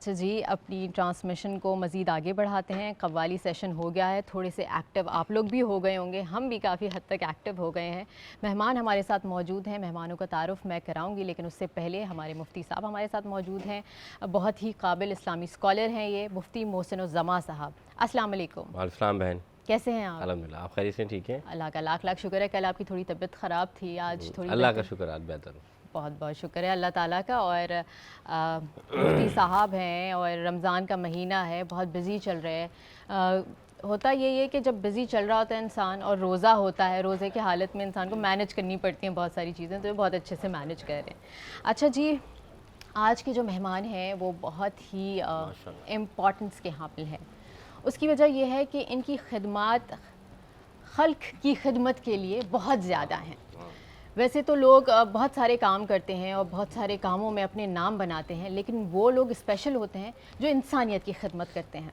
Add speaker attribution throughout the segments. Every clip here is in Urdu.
Speaker 1: اچھا جی، اپنی ٹرانسمیشن کو مزید آگے بڑھاتے ہیں. قوالی سیشن ہو گیا ہے، تھوڑے سے ایکٹیو آپ لوگ بھی ہو گئے ہوں گے، ہم بھی کافی حد تک ایکٹیو ہو گئے ہیں. مہمان ہمارے ساتھ موجود ہیں، مہمانوں کا تعارف میں کراؤں گی، لیکن اس سے پہلے ہمارے مفتی صاحب ہمارے ساتھ موجود ہیں. بہت ہی قابل اسلامی اسکالر ہیں یہ مفتی محسن الزما صاحب. السلام علیکم.
Speaker 2: وعلیکم السلام بہن.
Speaker 1: کیسے ہیں آپ؟
Speaker 2: الحمدللہ، آپ خیریت سے ٹھیک ہیں؟
Speaker 1: اللہ کا لاکھ لاکھ شکر ہے. کل آپ کی تھوڑی طبیعت خراب تھی، آج تھوڑی
Speaker 2: اللہ کا شکر آج بہتر ہوں.
Speaker 1: بہت بہت شکر ہے اللہ تعالیٰ کا. اور مفتی صاحب ہیں اور رمضان کا مہینہ ہے، بہت بزی چل رہے ہیں. ہوتا یہی ہے کہ جب بزی چل رہا ہوتا ہے انسان اور روزہ ہوتا ہے، روزے کی حالت میں انسان کو مینیج کرنی پڑتی ہیں بہت ساری چیزیں، تو یہ بہت اچھے سے مینیج کر رہے ہیں. اچھا جی، آج کے جو مہمان ہیں وہ بہت ہی امپورٹنس کے حامل ہیں. اس کی وجہ یہ ہے کہ ان کی خدمات خلق کی خدمت کے لیے بہت زیادہ ہیں. ویسے تو لوگ بہت سارے کام کرتے ہیں اور بہت سارے کاموں میں اپنے نام بناتے ہیں، لیکن وہ لوگ اسپیشل ہوتے ہیں جو انسانیت کی خدمت کرتے ہیں.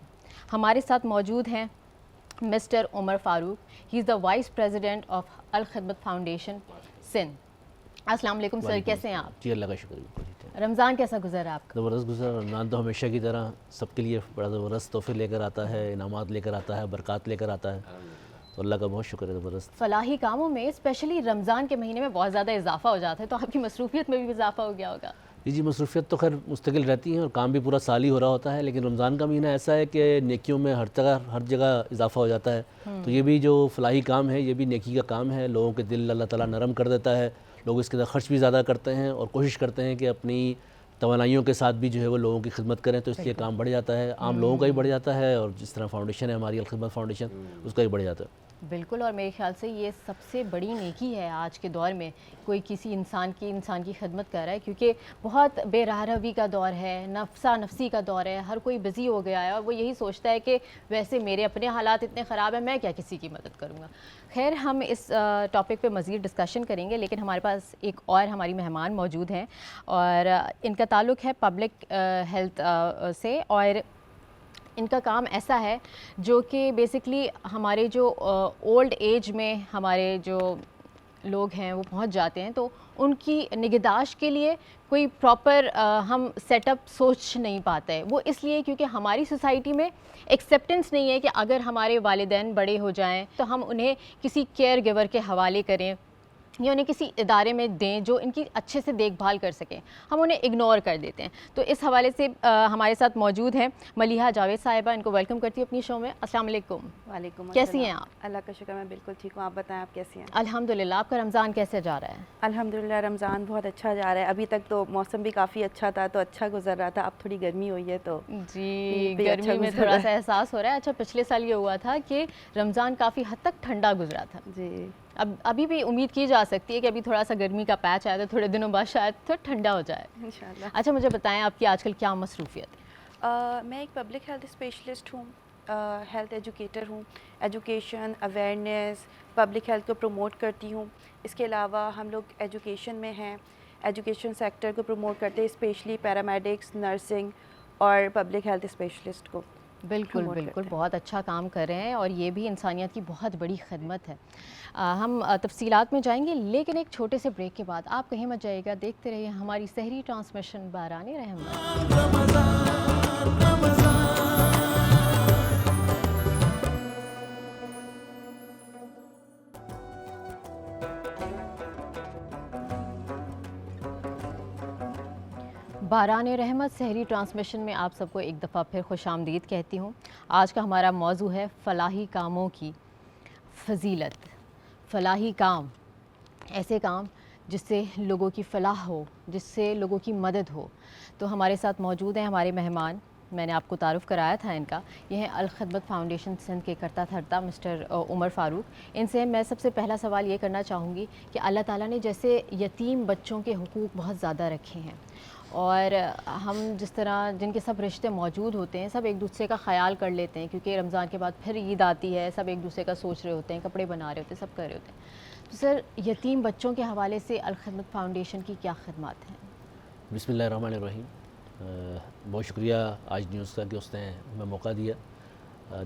Speaker 1: ہمارے ساتھ موجود ہیں Mr Umar Farooq. He is the vice president of Al-Khidmat foundation Sindh. السلام علیکم سر، کیسے ہیں آپ؟
Speaker 3: جی اللہ کا شکر.
Speaker 1: رمضان کیسا گزرا آپ کا؟
Speaker 3: زبردست گزرا. رمضان تو ہمیشہ کی طرح سب کے لیے بڑا زبردست تحفے لے کر آتا ہے، انعامات لے کر آتا ہے، برکات لے کر آتا ہے، تو اللہ کا بہت شکر ہے. زبردست.
Speaker 1: فلاحی کاموں میں اسپیشلی رمضان کے مہینے میں بہت زیادہ اضافہ ہو جاتا ہے، تو آپ کی مصروفیت میں بھی اضافہ ہو گیا ہوگا.
Speaker 3: جی مصروفیت تو خیر مستقل رہتی ہیں اور کام بھی پورا سال ہی ہو رہا ہوتا ہے، لیکن رمضان کا مہینہ ایسا ہے کہ نیکیوں میں ہر جگہ اضافہ ہو جاتا ہے. تو یہ بھی جو فلاحی کام ہے، یہ بھی نیکی کا کام ہے. لوگوں کے دل اللہ تعالیٰ نرم کر دیتا ہے. لوگ اس کے اندر خرچ بھی زیادہ کرتے ہیں اور کوشش کرتے ہیں کہ اپنی توانائیوں کے ساتھ بھی جو ہے وہ لوگوں کی خدمت کریں، تو اس لیے کام بڑھ جاتا ہے. عام لوگوں کا بھی بڑھ جاتا ہے اور جس طرح فاؤنڈیشن ہے ہماری الخدمت فاؤنڈیشن، اس کا بھی بڑھ جاتا ہے.
Speaker 1: بالکل. اور میرے خیال سے یہ سب سے بڑی نیکی ہے آج کے دور میں، کوئی کسی انسان کی خدمت کر رہا ہے، کیونکہ بہت بے راہ روی کا دور ہے، نفسا نفسی کا دور ہے. ہر کوئی بزی ہو گیا ہے اور وہ یہی سوچتا ہے کہ ویسے میرے اپنے حالات اتنے خراب ہیں، میں کیا کسی کی مدد کروں گا. خیر، ہم اس ٹاپک پہ مزید ڈسکشن کریں گے، لیکن ہمارے پاس ایک اور ہماری مہمان موجود ہیں اور ان کا تعلق ہے پبلک ہیلتھ سے. اور ان کا کام ایسا ہے جو کہ بیسکلی ہمارے جو اولڈ ایج میں ہمارے جو لوگ ہیں وہ پہنچ جاتے ہیں، تو ان کی نگہداشت کے لیے کوئی پراپر ہم سیٹ اپ سوچ نہیں پاتا ہے. وہ اس لیے کیونکہ ہماری سوسائٹی میں ایکسیپٹنس نہیں ہے کہ اگر ہمارے والدین بڑے ہو جائیں تو ہم انہیں کسی کیئر گیور کے حوالے کریں یا انہیں کسی ادارے میں دیں جو ان کی اچھے سے دیکھ بھال کر سکیں. ہم انہیں اگنور کر دیتے ہیں. تو اس حوالے سے ہمارے ساتھ موجود ہیں ملیحہ جاوید صاحبہ. ان کو ویلکم کرتی ہوں اپنی شو میں. السلام علیکم.
Speaker 4: وعلیکم السلام.
Speaker 1: کیسی ہیں آپ؟
Speaker 4: اللہ کا شکر، میں بالکل ٹھیک ہوں. آپ بتائیں آپ کیسی ہیں؟
Speaker 1: الحمدللہ. آپ کا رمضان کیسے جا رہا ہے؟
Speaker 4: الحمدللہ رمضان بہت اچھا جا رہا ہے. ابھی تک تو موسم بھی کافی اچھا تھا، تو اچھا گزر رہا تھا. اب تھوڑی گرمی ہوئی ہے تو
Speaker 1: جی گرمی میں تھوڑا سا احساس ہو رہا ہے. اچھا، پچھلے سال یہ ہوا تھا کہ رمضان کافی حد تک ٹھنڈا گزرا تھا.
Speaker 4: جی
Speaker 1: ابھی بھی امید کی جا سکتی ہے کہ ابھی تھوڑا سا گرمی کا پیچ آیا تو تھوڑے دنوں بعد شاید تھوڑا ٹھنڈا ہو جائے
Speaker 4: انشاءاللہ.
Speaker 1: اچھا، مجھے بتائیں آپ کی آج کل کیا مصروفیت ہے؟
Speaker 4: میں ایک پبلک ہیلتھ اسپیشلسٹ ہوں، ہیلتھ ایجوکیٹر ہوں. ایجوکیشن، اویئرنیس، پبلک ہیلتھ کو پروموٹ کرتی ہوں. اس کے علاوہ ہم لوگ ایجوکیشن میں ہیں، ایجوکیشن سیکٹر کو پروموٹ کرتے ہیں، اسپیشلی پیرامیڈکس، نرسنگ اور پبلک ہیلتھ اسپیشلسٹ کو.
Speaker 1: بالکل بالکل، بہت اچھا کام کر رہے ہیں اور یہ بھی انسانیت کی بہت بڑی خدمت ہے. ہم تفصیلات میں جائیں گے، لیکن ایک چھوٹے سے بریک کے بعد. آپ کہیں مت جائیے گا، دیکھتے رہیے ہماری سحری ٹرانسمیشن باران رحمت. باران رحمت سحری ٹرانسمیشن میں آپ سب کو ایک دفعہ پھر خوش آمدید کہتی ہوں. آج کا ہمارا موضوع ہے فلاحی کاموں کی فضیلت. فلاحی کام، ایسے کام جس سے لوگوں کی فلاح ہو، جس سے لوگوں کی مدد ہو. تو ہمارے ساتھ موجود ہیں ہمارے مہمان. میں نے آپ کو تعارف کرایا تھا ان کا. یہ ہیں الخدمت فاؤنڈیشن سندھ کے کرتا دھرتا مسٹر عمر فاروق. ان سے میں سب سے پہلا سوال یہ کرنا چاہوں گی کہ اللہ تعالیٰ نے جیسے یتیم بچوں کے حقوق بہت زیادہ رکھے ہیں، اور ہم جس طرح جن کے سب رشتے موجود ہوتے ہیں، سب ایک دوسرے کا خیال کر لیتے ہیں، کیونکہ رمضان کے بعد پھر عید آتی ہے، سب ایک دوسرے کا سوچ رہے ہوتے ہیں، کپڑے بنا رہے ہوتے ہیں، سب کر رہے ہوتے ہیں. تو سر، یتیم بچوں کے حوالے سے الخدمت فاؤنڈیشن کی کیا خدمات ہیں؟
Speaker 3: بسم اللہ الرحمن الرحیم. بہت شکریہ آج نیوز کا کہ اس نے ہمیں موقع دیا.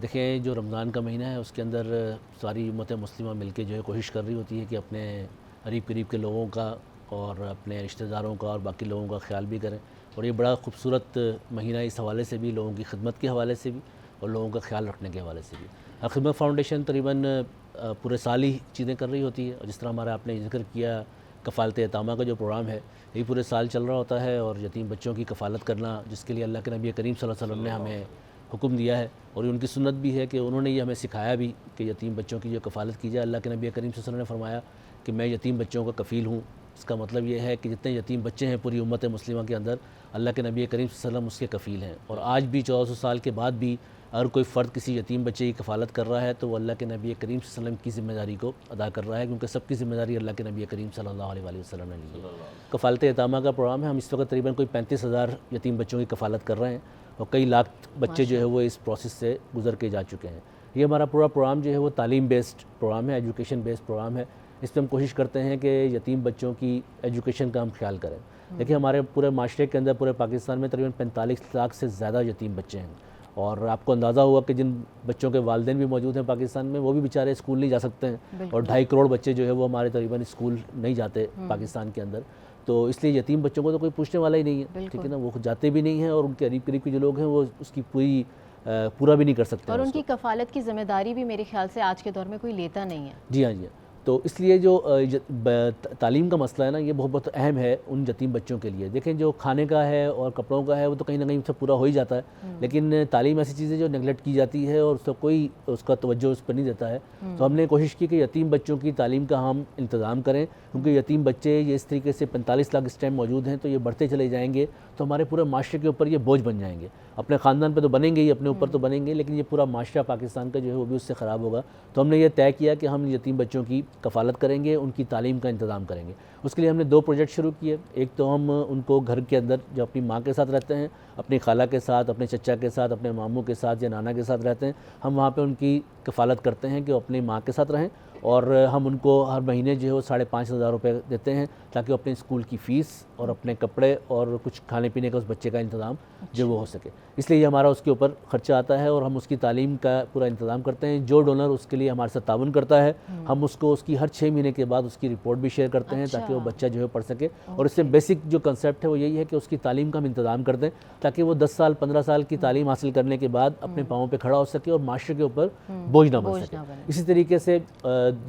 Speaker 3: دیکھیں، جو رمضان کا مہینہ ہے اس کے اندر ساری امت مسلمہ مل کے جو ہے کوشش کر رہی ہوتی ہے کہ اپنے قریب کے لوگوں کا اور اپنے رشتہ داروں کا اور باقی لوگوں کا خیال بھی کریں. اور یہ بڑا خوبصورت مہینہ اس حوالے سے بھی، لوگوں کی خدمت کے حوالے سے بھی اور لوگوں کا خیال رکھنے کے حوالے سے بھی۔ خدمت فاؤنڈیشن تقریباً پورے سال ہی چیزیں کر رہی ہوتی ہے، اور جس طرح ہمارا آپ نے ذکر کیا کفالت یتامہ کا جو پروگرام ہے، یہ پورے سال چل رہا ہوتا ہے، اور یتیم بچوں کی کفالت کرنا جس کے لیے اللہ کے نبی کریم صلی اللہ علیہ وسلم نے ہمیں حکم دیا ہے، اور یہ ان کی سنت بھی ہے کہ انہوں نے یہ ہمیں سکھایا بھی کہ یتیم بچوں کی جو کفالت کی جائے۔ اللہ کے نبی کریم صلی اللہ علیہ وسلم نے فرمایا کہ میں یتیم بچوں کا کفیل ہوں۔ اس کا مطلب یہ ہے کہ جتنے یتیم بچے ہیں پوری امت مسلمہ کے اندر، اللہ کے نبی کریم صلی اللہ علیہ وسلم اس کے کفیل ہیں، اور آج بھی 1400 سال کے بعد بھی اگر کوئی فرد کسی یتیم بچے کی کفالت کر رہا ہے تو وہ اللہ کے نبی کریم صلی اللہ علیہ وسلم کی ذمہ داری کو ادا کر رہا ہے، کیونکہ سب کی ذمہ داری اللہ کے نبی کریم صلی اللہ علیہ وآلہ وسلم نے لی ہے۔ کفالت یتامہ کا پروگرام ہے، ہم اس وقت تقریباً کوئی 35,000 یتیم بچوں کی کفالت کر رہے ہیں، اور کئی لاکھ بچے جو ہے وہ اس پروسیس سے گزر کے جا چکے ہیں۔ یہ ہمارا پورا پروگرام جو ہے وہ تعلیم بیسڈ پروگرام ہے، ایجوکیشن بیسڈ پروگرام ہے۔ اس میں ہم کوشش کرتے ہیں کہ یتیم بچوں کی ایجوکیشن کا ہم خیال کریں۔ دیکھیں ہمارے پورے معاشرے کے اندر پورے پاکستان میں تقریباً 45 لاکھ سے زیادہ یتیم بچے ہیں، اور آپ کو اندازہ ہوا کہ جن بچوں کے والدین بھی موجود ہیں پاکستان میں، وہ بھی بیچارے اسکول نہیں جا سکتے ہیں، اور 2.5 کروڑ بچے جو ہے وہ ہمارے تقریباً اسکول نہیں جاتے پاکستان کے اندر۔ تو اس لیے یتیم بچوں کو تو کوئی پوچھنے والا ہی نہیں ہے، ٹھیک ہے نا، وہ جاتے بھی نہیں ہیں، اور ان کے قریب کے جو لوگ ہیں وہ اس کی پورا بھی نہیں کر سکتے،
Speaker 1: اور ان کی کفالت کی ذمہ داری بھی میرے خیال سے آج کے دور میں کوئی لیتا نہیں ہے۔
Speaker 3: جی ہاں جی ہاں۔ تو اس لیے جو تعلیم کا مسئلہ ہے نا، یہ بہت اہم ہے ان یتیم بچوں کے لیے۔ دیکھیں جو کھانے کا ہے اور کپڑوں کا ہے وہ تو کہیں نہ کہیں سے پورا ہو ہی جاتا ہے، لیکن تعلیم ایسی چیز ہے جو نیگلیکٹ کی جاتی ہے اور کوئی اس کا توجہ اس پر نہیں دیتا ہے۔ تو ہم نے کوشش کی کہ یتیم بچوں کی تعلیم کا ہم انتظام کریں، کیونکہ یتیم بچے یہ اس طریقے سے 45 لاکھ اس ٹائم موجود ہیں، تو یہ بڑھتے چلے جائیں گے تو ہمارے پورے معاشرے کے اوپر یہ بوجھ بن جائیں گے۔ اپنے خاندان پہ تو بنیں گے ہی، اپنے اوپر تو بنیں گے، لیکن یہ پورا معاشرہ پاکستان کا جو ہے وہ بھی اس سے خراب ہوگا۔ تو ہم نے یہ طے کیا کہ ہم یتیم بچوں کی کفالت کریں گے، ان کی تعلیم کا انتظام کریں گے۔ اس کے لیے ہم نے 2 پروجیکٹ شروع کیے۔ ایک تو ہم ان کو گھر کے اندر جو اپنی ماں کے ساتھ رہتے ہیں، اپنی خالہ کے ساتھ، اپنے چچا کے ساتھ، اپنے ماموں کے ساتھ یا نانا کے ساتھ رہتے ہیں، ہم وہاں پہ ان کی کفالت کرتے ہیں کہ وہ اپنی ماں کے ساتھ رہیں، اور ہم ان کو ہر مہینے جو ہے وہ 5,500 روپے دیتے ہیں تاکہ وہ اپنے اسکول کی فیس اور اپنے کپڑے اور کچھ کھانے پینے کا اس بچے کا انتظام جو وہ ہو سکے۔ اس لیے یہ ہمارا اس کے اوپر خرچہ آتا ہے، اور ہم اس کی تعلیم کا پورا انتظام کرتے ہیں۔ جو ڈونر اس کے لیے ہمارے ساتھ تعاون کرتا ہے، ہم اس کو اس کی ہر 6 مہینے کے بعد اس کی رپورٹ بھی شیئر کرتے ہیں تاکہ وہ بچہ جو ہے پڑھ سکے۔ اور اس سے بیسک جو کنسیپٹ ہے وہ یہی ہے کہ اس کی تعلیم کا ہم انتظام کر دیں تاکہ وہ 10 سال 15 سال کی تعلیم حاصل کرنے کے بعد اپنے پاؤں پہ کھڑا ہو سکے اور معاشرے کے اوپر بوجھ نہ بن سکے۔ اسی طریقے سے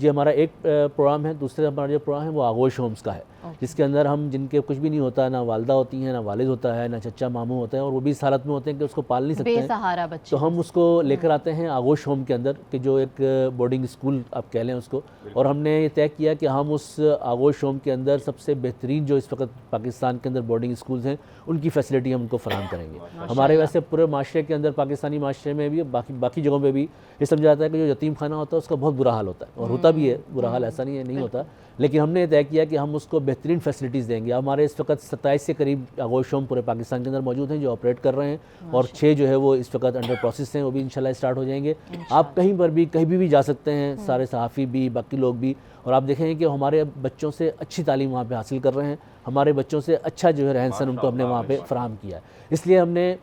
Speaker 3: یہ ہمارا ایک پروگرام ہے۔ دوسرا ہمارا جو پروگرام ہے وہ آغوش ہومز کا ہے، جس کے اندر ہم جن کے کچھ بھی نہیں ہوتا، نہ والدہ ہوتی ہیں، نہ والد ہوتا ہے، نہ چچا ماموں ہوتے ہیں، اور وہ بھی اس حالت میں ہوتے ہیں کہ اس کو پال نہیں سکتے ہیں،
Speaker 1: بے سہارا بچے،
Speaker 3: تو ہم اس کو لے کر آتے ہیں آغوش ہوم کے اندر، کہ جو ایک بورڈنگ اسکول آپ کہہ لیں اس کو۔ اور ہم نے یہ طے کیا کہ ہم اس آغوش ہوم کے اندر سب سے بہترین جو اس وقت پاکستان کے اندر بورڈنگ اسکولز ہیں ان کی فیسلٹی ہم ان کو فراہم کریں گے۔ ہمارے ویسے پورے معاشرے کے اندر، پاکستانی معاشرے میں بھی، باقی جگہوں پہ بھی یہ سمجھا جاتا ہے کہ جو یتیم خانہ ہوتا ہے اس کا بہت برا حال ہوتا ہے، اور ہوتا بھی ہے برا حال، ایسا نہیں ہے نہیں ہوتا، لیکن ہم نے یہ طے کیا کہ ہم اس کو بہترین فیسلٹیز دیں گے۔ ہمارے اس وقت 27 کے قریب آغوش ہوم پورے پاکستان کے اندر موجود ہیں جو آپریٹ کر رہے ہیں، اور 6 جو ہے وہ اس وقت انڈر پروسیس ہیں، وہ بھی انشاءاللہ اسٹارٹ ہو جائیں گے۔ آپ کہیں پر بھی کہیں بھی جا سکتے ہیں، سارے صحافی بھی، باقی لوگ بھی، اور آپ دیکھیں گے کہ ہمارے بچوں سے اچھی تعلیم وہاں پہ حاصل کر رہے ہیں، ہمارے بچوں سے اچھا جو ہے رہن سہن ان کو ہم نے وہاں پہ فراہم کیا ہے۔ اس لیے ہم نے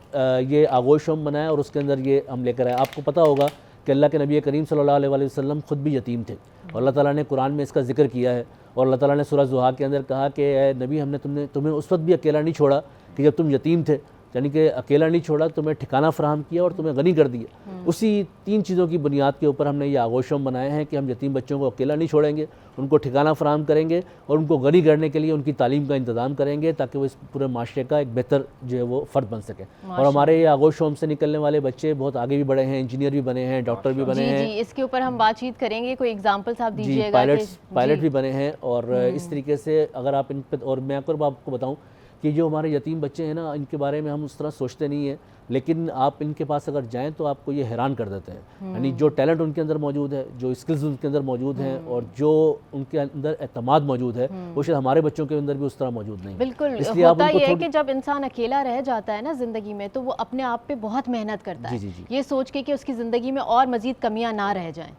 Speaker 3: یہ آغوش ہوم بنایا، اور اس کے اندر یہ ہم لے کر آئے۔ آپ کو پتہ ہوگا کہ اللہ کے نبی کریم صلی اللہ علیہ وآلہ وسلم خود بھی یتیم تھے، اور اللہ تعالیٰ نے قرآن میں اس کا ذکر کیا ہے، اور اللہ تعالیٰ نے سورہ ضحیٰ کے اندر کہا کہ اے نبی، ہم نے تمہیں اس وقت بھی اکیلا نہیں چھوڑا کہ جب تم یتیم تھے، یعنی کہ اکیلا نہیں چھوڑا، تمہیں ٹھکانہ فراہم کیا اور تمہیں غنی کر دیا۔ اسی 3 چیزوں کی بنیاد کے اوپر ہم نے یہ آغوش ہوم بنائے ہیں کہ ہم یتیم بچوں کو اکیلا نہیں چھوڑیں گے، ان کو ٹھکانہ فراہم کریں گے، اور ان کو غنی کرنے کے لیے ان کی تعلیم کا انتظام کریں گے تاکہ وہ اس پورے معاشرے کا ایک بہتر جو ہے وہ فرد بن سکیں۔ اور ہمارے یہ آغوش ہوم سے نکلنے والے بچے بہت آگے بھی بڑھے ہیں، انجینئر بھی بنے ہیں، ڈاکٹر بھی بنے ہیں۔
Speaker 1: جی اس کے اوپر ہم بات چیت کریں گے، کوئی ایگزامپلس آپ دیجیے گا؟
Speaker 3: پائلٹ بھی بنے ہیں، اور اس طریقے سے اگر آپ ان پہ، اور میں آپ کو بتاؤں کہ جو ہمارے یتیم بچے ہیں نا، ان کے بارے میں ہم اس طرح سوچتے نہیں ہیں، لیکن آپ ان کے پاس اگر جائیں تو آپ کو یہ حیران کر دیتے ہیں، یعنی جو ٹیلنٹ ان کے اندر موجود ہے، جو اسکلز ان کے اندر موجود ہیں، اور جو ان کے اندر اعتماد موجود ہے، وہ شاید ہمارے بچوں کے اندر بھی اس طرح موجود نہیں ہے۔
Speaker 1: بالکل، ہوتا یہ ہے کہ جب انسان اکیلا رہ جاتا ہے نا زندگی میں، تو وہ اپنے آپ پہ بہت محنت کرتا ہے، یہ سوچ کے کہ اس کی زندگی میں اور مزید کمیاں نہ رہ جائیں۔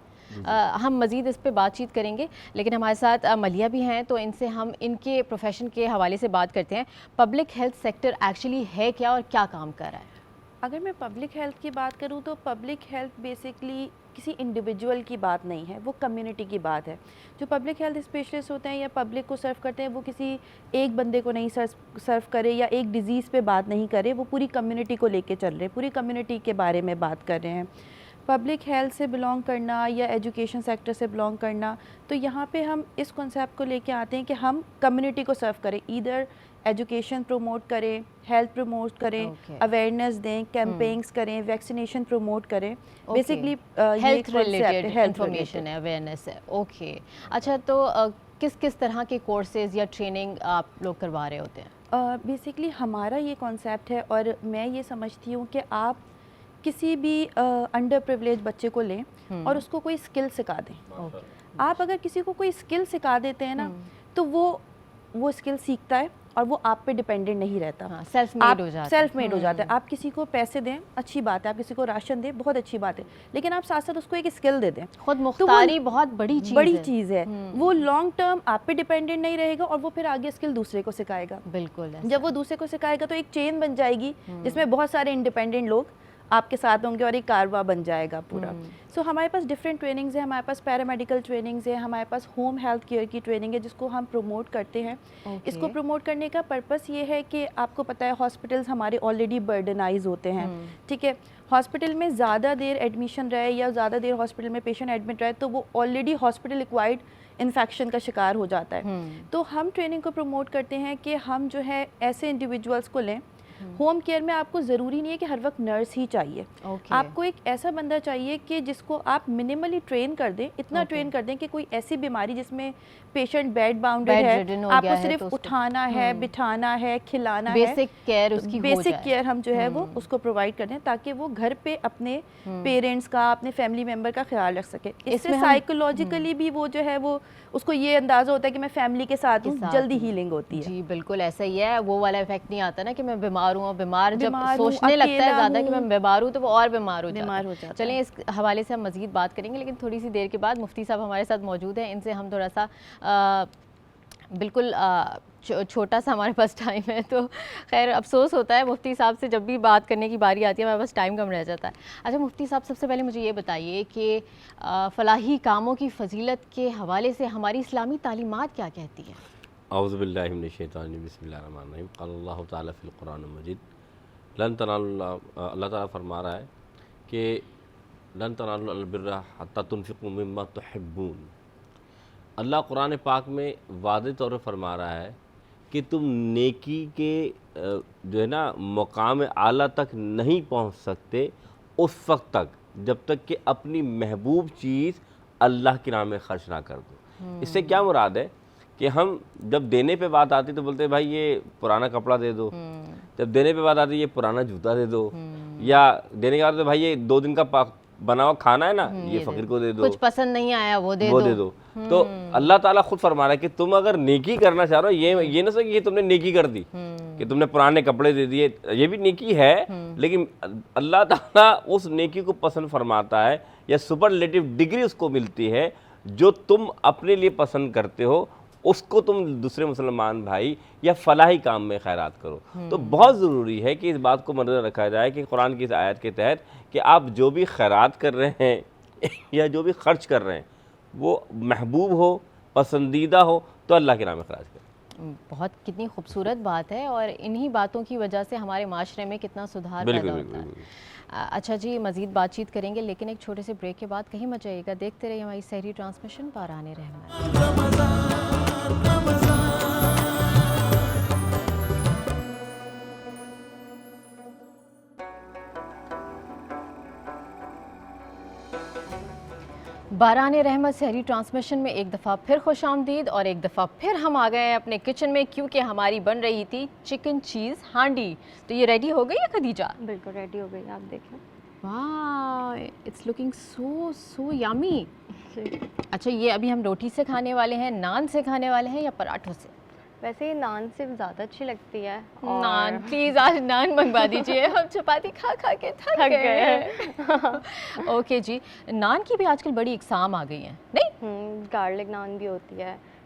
Speaker 1: ہم مزید اس پہ بات چیت کریں گے، لیکن ہمارے ساتھ ملیہ بھی ہیں، تو ان سے ہم ان کے پروفیشن کے حوالے سے بات کرتے ہیں۔ پبلک ہیلتھ سیکٹر ایکچولی ہے کیا اور کیا کام کر رہا ہے؟
Speaker 4: اگر میں پبلک ہیلتھ کی بات کروں تو پبلک ہیلتھ بیسکلی کسی انڈیویجول کی بات نہیں ہے، وہ کمیونٹی کی بات ہے. جو پبلک ہیلتھ اسپیشلسٹ ہوتے ہیں یا پبلک کو سرو کرتے ہیں وہ کسی ایک بندے کو نہیں سرو کرے یا ایک ڈیزیز پہ بات نہیں کرے، وہ پوری کمیونٹی کو لے کے چل رہے ہیں، پوری کمیونٹی کے بارے میں بات کر رہے ہیں. پبلک ہیلتھ سے بلانگ کرنا یا ایجوکیشن سیکٹر سے بلانگ کرنا، تو یہاں پہ ہم اس کنسیپٹ کو لے کے آتے ہیں کہ ہم کمیونٹی کو سرو کریں، ایدر ایجوکیشن پروموٹ کریں، ہیلتھ پروموٹ کریں، اویئرنیس دیں، کیمپینگس کریں، ویکسینیشن پروموٹ کریں. بیسکلی
Speaker 1: ہیلتھ ریلیٹڈ انفارمیشن ہے، اویئرنیس ہے. اوکے اچھا، تو کس کس طرح کے کورسز یا ٹریننگ آپ لوگ کروا رہے ہوتے ہیں؟
Speaker 4: بیسکلی ہمارا یہ کانسیپٹ ہے، اور میں یہ سمجھتی ہوں کہ آپ کسی بھی انڈر پریولیج بچے کو لیں اور اس کو کوئی اسکل سکھا دیں. آپ اگر کسی کو کوئی اسکل سکھا دیتے ہیں نا تو وہ اسکل سیکھتا ہے اور وہ آپ پہ ڈیپینڈنٹ نہیں رہتا،
Speaker 1: سیلف میڈ
Speaker 4: ہو جاتا ہے. آپ کسی کو پیسے دیں اچھی بات ہے، آپ کسی کو راشن دیں بہت اچھی بات ہے، لیکن آپ ساتھ ساتھ اس کو ایک اسکل دے دیں.
Speaker 1: خود مختاری بہت بڑی
Speaker 4: چیز ہے. وہ لانگ ٹرم آپ پہ ڈیپینڈنٹ نہیں رہے گا اور وہ پھر آگے اسکل دوسرے کو سکھائے گا.
Speaker 1: بالکل،
Speaker 4: جب وہ دوسرے کو سکھائے گا تو ایک چین بن جائے گی جس میں بہت سارے انڈیپینڈنٹ لوگ آپ کے ساتھ ہوں گے اور ایک کارواں بن جائے گا پورا. سو ہمارے پاس ڈفرینٹ ٹریننگز ہیں، ہمارے پاس پیرامیڈیکل ٹریننگز ہیں، ہمارے پاس ہوم ہیلتھ کیئر کی ٹریننگ ہے جس کو ہم پروموٹ کرتے ہیں. اس کو پروموٹ کرنے کا پرپس یہ ہے کہ آپ کو پتہ ہے ہاسپٹلس ہمارے آلریڈی برڈنائز ہوتے ہیں، ٹھیک ہے. ہاسپٹل میں زیادہ دیر ایڈمیشن رہے یا زیادہ دیر ہاسپٹل میں پیشنٹ ایڈمٹ رہے تو وہ آلریڈی ہاسپٹل ایکوائرڈ انفیکشن کا شکار ہو جاتا ہے. تو ہم ٹریننگ کو پروموٹ کرتے ہیں کہ ہم جو ہے ایسے انڈیویجولس کو لیں. ہوم کیئر میں آپ کو ضروری نہیں ہے کہ ہر وقت نرس ہی چاہیے، آپ کو ایک ایسا بندہ چاہیے کہ جس کو آپ منیملی ٹرین کر دیں، اتنا ٹرین کر دیں کہ کوئی ایسی بیماری جس میں پیشنٹ بیڈ باؤنڈڈ ہے، آپ کو صرف اٹھانا ہے، بٹھانا ہے، کھلانا ہے، بیسک کیئر ہم جو ہے وہ اس کو پرووائڈ کر دیں تاکہ وہ گھر پہ اپنے پیرنٹس کا، اپنے فیملی ممبر کا خیال رکھ سکے. اس سے سائیکولوجیکلی بھی وہ جو ہے وہ اس کو یہ اندازہ ہوتا ہے کہ میں فیملی کے ساتھ ہوں، جلدی ہیلنگ ہوتی ہے.
Speaker 1: جی بالکل ایسا ہی ہے، وہ والا افیکٹ نہیں آتا نا کہ میں بیمار ہوں، بیمار جب سوچنے لگتا ہے زیادہ کہ میں بیمار ہوں تو وہ اور بیمار ہو جاتا ہے. چلیں اس حوالے سے ہم مزید بات کریں گے، لیکن تھوڑی سی دیر کے بعد مفتی صاحب ہمارے ساتھ موجود ہیں. ان سے ہم تھوڑا سا بالکل چھوٹا سا ہمارے پاس ٹائم ہے تو خیر افسوس ہوتا ہے مفتی صاحب سے جب بھی بات کرنے کی باری آتی ہے ہمارے پاس ٹائم کم رہ جاتا ہے. اچھا مفتی صاحب سب سے پہلے مجھے یہ بتائیے کہ فلاحی کاموں کی فضیلت کے حوالے سے ہماری اسلامی تعلیمات کیا کہتی ہیں؟
Speaker 2: اعوذ باللہ من الشیطان الرجیم، بسم اللہ الرحمن الرحیم. قال اللہ تعالیٰ فی القرآن المجید لن تنالوا، اللہ تعالیٰ فرما رہا ہے کہ لن تنالوا البر حتی تنفقوا مما تحبون. اللہ قرآن پاک میں واضح طور پر فرما رہا ہے کہ تم نیکی کے جو ہے نا مقام اعلیٰ تک نہیں پہنچ سکتے اس وقت تک جب تک کہ اپنی محبوب چیز اللہ کے نام میں خرچ نہ کر دو. اس سے کیا مراد ہے کہ ہم جب دینے پہ بات آتی تو بولتے ہیں بھائی یہ پرانا کپڑا دے دو، جب دینے پہ بات آتی ہے یہ پرانا جوتا دے دو، یا دینے کے بعد بھائی یہ 2 دن کا بنا ہوا کھانا ہے نا یہ فقیر کو دے دو،
Speaker 1: کچھ پسند نہیں آیا وہ دے دو.
Speaker 2: تو اللہ تعالیٰ خود فرما رہا ہے کہ تم اگر نیکی کرنا چاہ رہے ہو، یہ نہ سو کہ یہ تم نے نیکی کر دی کہ تم نے پرانے کپڑے دے دیے، یہ بھی نیکی ہے لیکن اللہ تعالیٰ اس نیکی کو پسند فرماتا ہے یا سپرلیٹو ڈگری اس کو ملتی ہے جو تم اپنے لیے پسند کرتے ہو، اس کو تم دوسرے مسلمان بھائی یا فلاحی کام میں خیرات کرو. تو بہت ضروری ہے کہ اس بات کو مد رکھا جائے کہ قرآن کی اس آیت کے تحت کہ آپ جو بھی خیرات کر رہے ہیں یا جو بھی خرچ کر رہے ہیں وہ محبوب ہو، پسندیدہ ہو تو اللہ کے نام میں خرچ کریں.
Speaker 1: بہت کتنی خوبصورت بات ہے اور انہی باتوں کی وجہ سے ہمارے معاشرے میں کتنا سدھار پیدا ہوتا ہے. اچھا جی مزید بات چیت کریں گے لیکن ایک چھوٹے سے بریک کے بعد کہیں مت جائیے گا، دیکھتے رہیے ہماری سحری ٹرانسمیشن باران رحمت. باران رحمت سحری ٹرانسمیشن میں ایک دفعہ پھر خوش آمدید، اور ایک دفعہ پھر ہم آ گئے ہیں اپنے کچن میں کیونکہ ہماری بن رہی تھی چکن چیز ہانڈی. تو یہ ریڈی ہو گئی ہے خدیجہ؟
Speaker 5: بالکل ریڈی ہو گئی، آپ دیکھیں.
Speaker 1: واہ اٹس لکنگ سو یمی. اچھا یہ ابھی ہم روٹی سے کھانے والے ہیں، نان سے کھانے والے ہیں یا پراٹھوں سے؟
Speaker 5: ویسے یہ نان سے زیادہ اچھی لگتی ہے.
Speaker 1: نان پلیز آج نان منگوا دیجیے، ہم چپاتی کھا کھا کے تھک گئے ہیں. اوکے جی، نان کی بھی آج کل بڑی اقسام آ گئی ہیں نہیں؟
Speaker 5: گارلک نان بھی ہوتی ہے،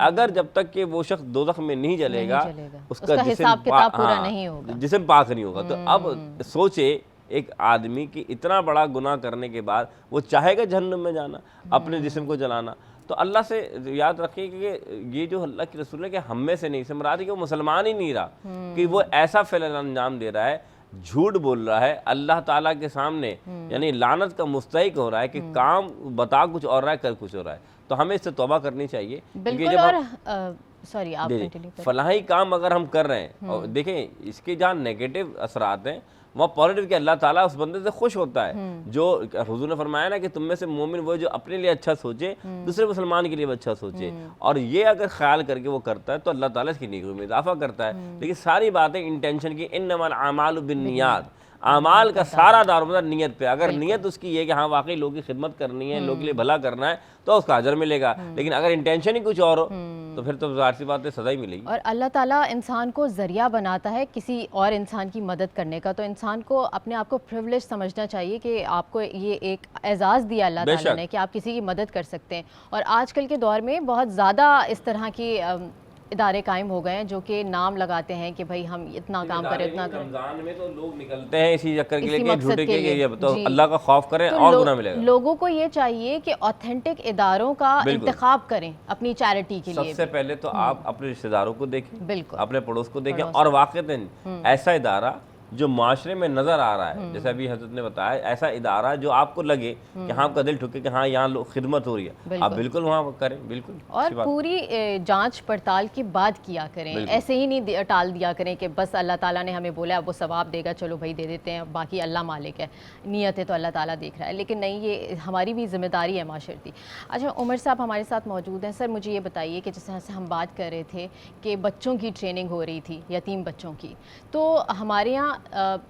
Speaker 2: اگر جب تک کہ وہ شخص دوزخ میں نہیں جلے گا
Speaker 1: اس کا حساب کتاب پورا نہیں ہوگا،
Speaker 2: جسم پاک نہیں ہوگا. تو اب سوچے ایک آدمی کی اتنا بڑا گناہ کرنے کے بعد وہ چاہے گا جہنم میں جانا، اپنے جسم کو جلانا. تو اللہ سے یاد رکھیں کہ یہ جو اللہ کے رسول ہے کہ ہم میں سے نہیں، سے مراد ہے کہ وہ مسلمان ہی نہیں رہا، کہ وہ ایسا فعل انجام دے رہا ہے، جھوٹ بول رہا ہے اللہ تعالیٰ کے سامنے، یعنی لعنت کا مستحق ہو رہا ہے کہ کام بتا کچھ اور رہا ہے، کر کچھ اور رہا ہے. تو ہمیں اس سے توبہ کرنی چاہیے.
Speaker 1: بالکل. اور سوری آپ کنٹینیو کریں.
Speaker 2: فلاحی کام اگر ہم کر رہے ہیں اور دیکھیں اس کے جہاں نیگیٹو اثرات ہیں وہاں پازیٹیو کہ اللہ تعالیٰ اس بندے سے خوش ہوتا ہے. جو حضور نے فرمایا نا کہ تم میں سے مومن وہ جو اپنے لیے اچھا سوچے دوسرے مسلمان کے لیے بھی اچھا سوچے، اور یہ اگر خیال کر کے وہ کرتا ہے تو اللہ تعالیٰ اس کی نیکیوں میں اضافہ کرتا ہے. لیکن ساری باتیں انٹینشن کی، انما الاعمال بالنیات، اعمال کا سارا دارومدار نیت پہ. اگر نیت اس کی ہے کہ ہاں واقعی لوگوں کی خدمت کرنی ہے، لوگوں کے لیے بھلا کرنا ہے، تو اس کا اجر ملے گا. لیکن اگر انٹینشن ہی کچھ اور ہو تو پھر تو ظاہر سی بات ہے سزا ہی ملے گی.
Speaker 1: اور اللہ تعالیٰ انسان کو ذریعہ بناتا ہے کسی اور انسان کی مدد کرنے کا، تو انسان کو اپنے آپ کو پریولیج سمجھنا چاہیے کہ آپ کو یہ ایک اعزاز دیا اللہ تعالیٰ نے کہ آپ کسی کی مدد کر سکتے ہیں. اور آج کل کے دور میں بہت زیادہ اس طرح کی ادارے قائم ہو گئے ہیں جو کہ نام لگاتے ہیں کہ بھائی ہم اتنا کام کریں اتنا کریں.
Speaker 2: رمضان میں تو لوگ نکلتے ہیں اسی چکر کے لیے کہ جھوٹے کے تو اللہ کا خوف کریں اور گناہ ملے گا.
Speaker 1: لوگوں کو یہ چاہیے کہ آتھینٹک اداروں کا انتخاب کریں اپنی چیریٹی کے لیے.
Speaker 2: سب سے پہلے تو آپ اپنے رشتہ داروں کو دیکھیں،
Speaker 1: بالکل
Speaker 2: اپنے پڑوس کو دیکھیں، اور واقعتاً ایسا ادارہ جو معاشرے میں نظر آ رہا ہے، جیسے ابھی حضرت نے بتایا، ایسا ادارہ جو آپ کو لگے کہ ہاں آپ کا دل ٹھکے کہ ہاں یہاں خدمت ہو رہی ہے، آپ بالکل وہاں کریں. بالکل.
Speaker 1: اور پوری جانچ پڑتال کے بعد کیا کریں، ایسے ہی نہیں ٹال دیا کریں کہ بس اللہ تعالیٰ نے ہمیں بولا وہ ثواب دے گا چلو بھائی دے دیتے ہیں، باقی اللہ مالک ہے، نیت ہے تو اللہ تعالیٰ دیکھ رہا ہے. لیکن نہیں، یہ ہماری بھی ذمہ داری ہے معاشرتی. اچھا عمر صاحب ہمارے ساتھ موجود ہیں. سر مجھے یہ بتائیے کہ جس طرح سے ہم بات کر رہے تھے کہ بچوں کی ٹریننگ ہو رہی تھی، یتیم بچوں کی، تو ہمارے یہاں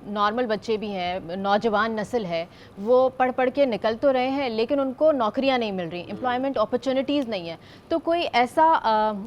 Speaker 1: نارمل بچے بھی ہیں، نوجوان نسل ہے، وہ پڑھ کے نکل تو رہے ہیں لیکن ان کو نوکریاں نہیں مل رہی، امپلائمنٹ اپرچونیٹیز نہیں ہیں. تو کوئی ایسا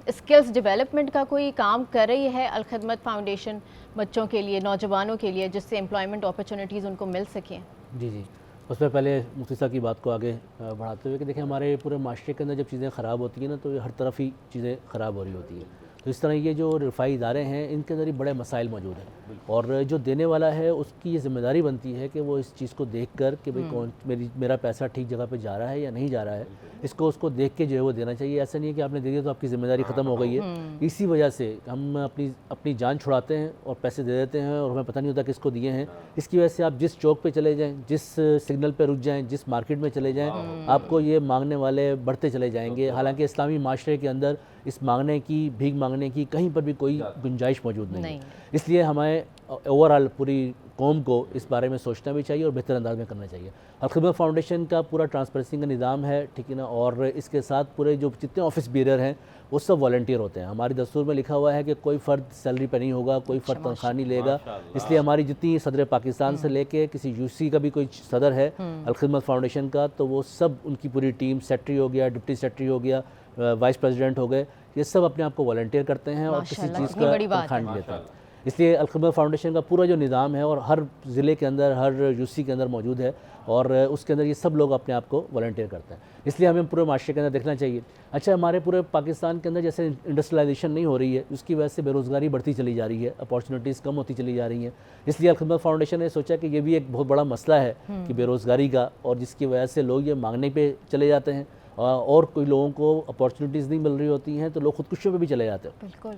Speaker 1: اسکلز ڈیولپمنٹ کا کوئی کام کر رہی ہے الخدمت فاؤنڈیشن بچوں کے لیے، نوجوانوں کے لیے، جس سے امپلائمنٹ اپرچونیٹیز ان کو مل سکیں؟
Speaker 3: جی اس میں پہلے مفتی صاحب کی بات کو آگے بڑھاتے ہوئے کہ دیکھیں ہمارے پورے معاشرے کے اندر جب چیزیں خراب ہوتی ہیں نا تو ہر طرف ہی چیزیں خراب ہو رہی ہوتی ہیں. تو اس طرح یہ جو رفائی ادارے ہیں ان کے اندر بڑے مسائل موجود ہیں، اور جو دینے والا ہے اس کی یہ ذمہ داری بنتی ہے کہ وہ اس چیز کو دیکھ کر کہ بھئی میرا پیسہ ٹھیک جگہ پہ جا رہا ہے یا نہیں جا رہا ہے، اس کو دیکھ کے جو ہے وہ دینا چاہیے. ایسا نہیں ہے کہ آپ نے دے دیا تو آپ کی ذمہ داری ختم ہو گئی ہے. اسی وجہ سے ہم اپنی جان چھڑاتے ہیں اور پیسے دے دیتے ہیں اور ہمیں پتہ نہیں ہوتا کس کو دیے ہیں. اس کی وجہ سے آپ جس چوک پہ چلے جائیں، جس سگنل پہ رک جائیں، جس مارکیٹ میں چلے جائیں، آپ کو یہ مانگنے والے بڑھتے چلے جائیں گے. حالانکہ اسلامی معاشرے کے اندر اس مانگنے کی، بھیک مانگنے کی کہیں پر بھی کوئی گنجائش موجود نہیں ہے. اس لیے ہمیں اوورآل پوری قوم کو اس بارے میں سوچنا بھی چاہیے اور بہتر انداز میں کرنا چاہیے. الخدمت فاؤنڈیشن کا پورا ٹرانسپیرنسی کا نظام ہے، ٹھیک ہے نا، اور اس کے ساتھ پورے جو جتنے آفس بیرر ہیں وہ سب والنٹیئر ہوتے ہیں. ہماری دستور میں لکھا ہوا ہے کہ کوئی فرد سیلری پہ نہیں ہوگا، کوئی فرد تنخواہ نہیں لے گا. اس لیے ہماری جتنی صدر پاکستان سے لے کے کسی یو سی کا بھی کوئی صدر ہے الخدمت فاؤنڈیشن کا، تو وہ سب ان کی پوری ٹیم، سیکٹری ہو گیا، ڈپٹی سیکٹری ہو گیا، وائس پریزیڈنٹ ہو گئے، یہ سب اپنے آپ کو والنٹیئر کرتے ہیں اور کسی چیز کا تنخواہ نہیں لیتا. اس لیے الخدمت فاؤنڈیشن کا پورا جو نظام ہے اور ہر ضلع کے اندر، ہر یو سی کے اندر موجود ہے، اور اس کے اندر یہ سب لوگ اپنے آپ کو والنٹیئر کرتے ہیں. اس لیے ہمیں پورے معاشرے کے اندر دیکھنا چاہیے. اچھا ہمارے پورے پاکستان کے اندر جیسے انڈسٹریلائزیشن نہیں ہو رہی ہے، اس کی وجہ سے بے روزگاری بڑھتی چلی جا رہی ہے، اپارچونیٹیز کم ہوتی چلی جا رہی ہیں. اس لیے الخدمت فاؤنڈیشن نے سوچا کہ یہ بھی ایک بہت بڑا مسئلہ ہے کہ بے روزگاری کا، اور جس کی وجہ سے لوگ یہ مانگنے پہ چلے جاتے ہیں، اور کوئی لوگوں کو اپارچونیٹیز نہیں مل رہی ہوتی ہیں تو لوگ خودکشیوں پہ بھی چلے جاتے ہیں.
Speaker 1: بالکل.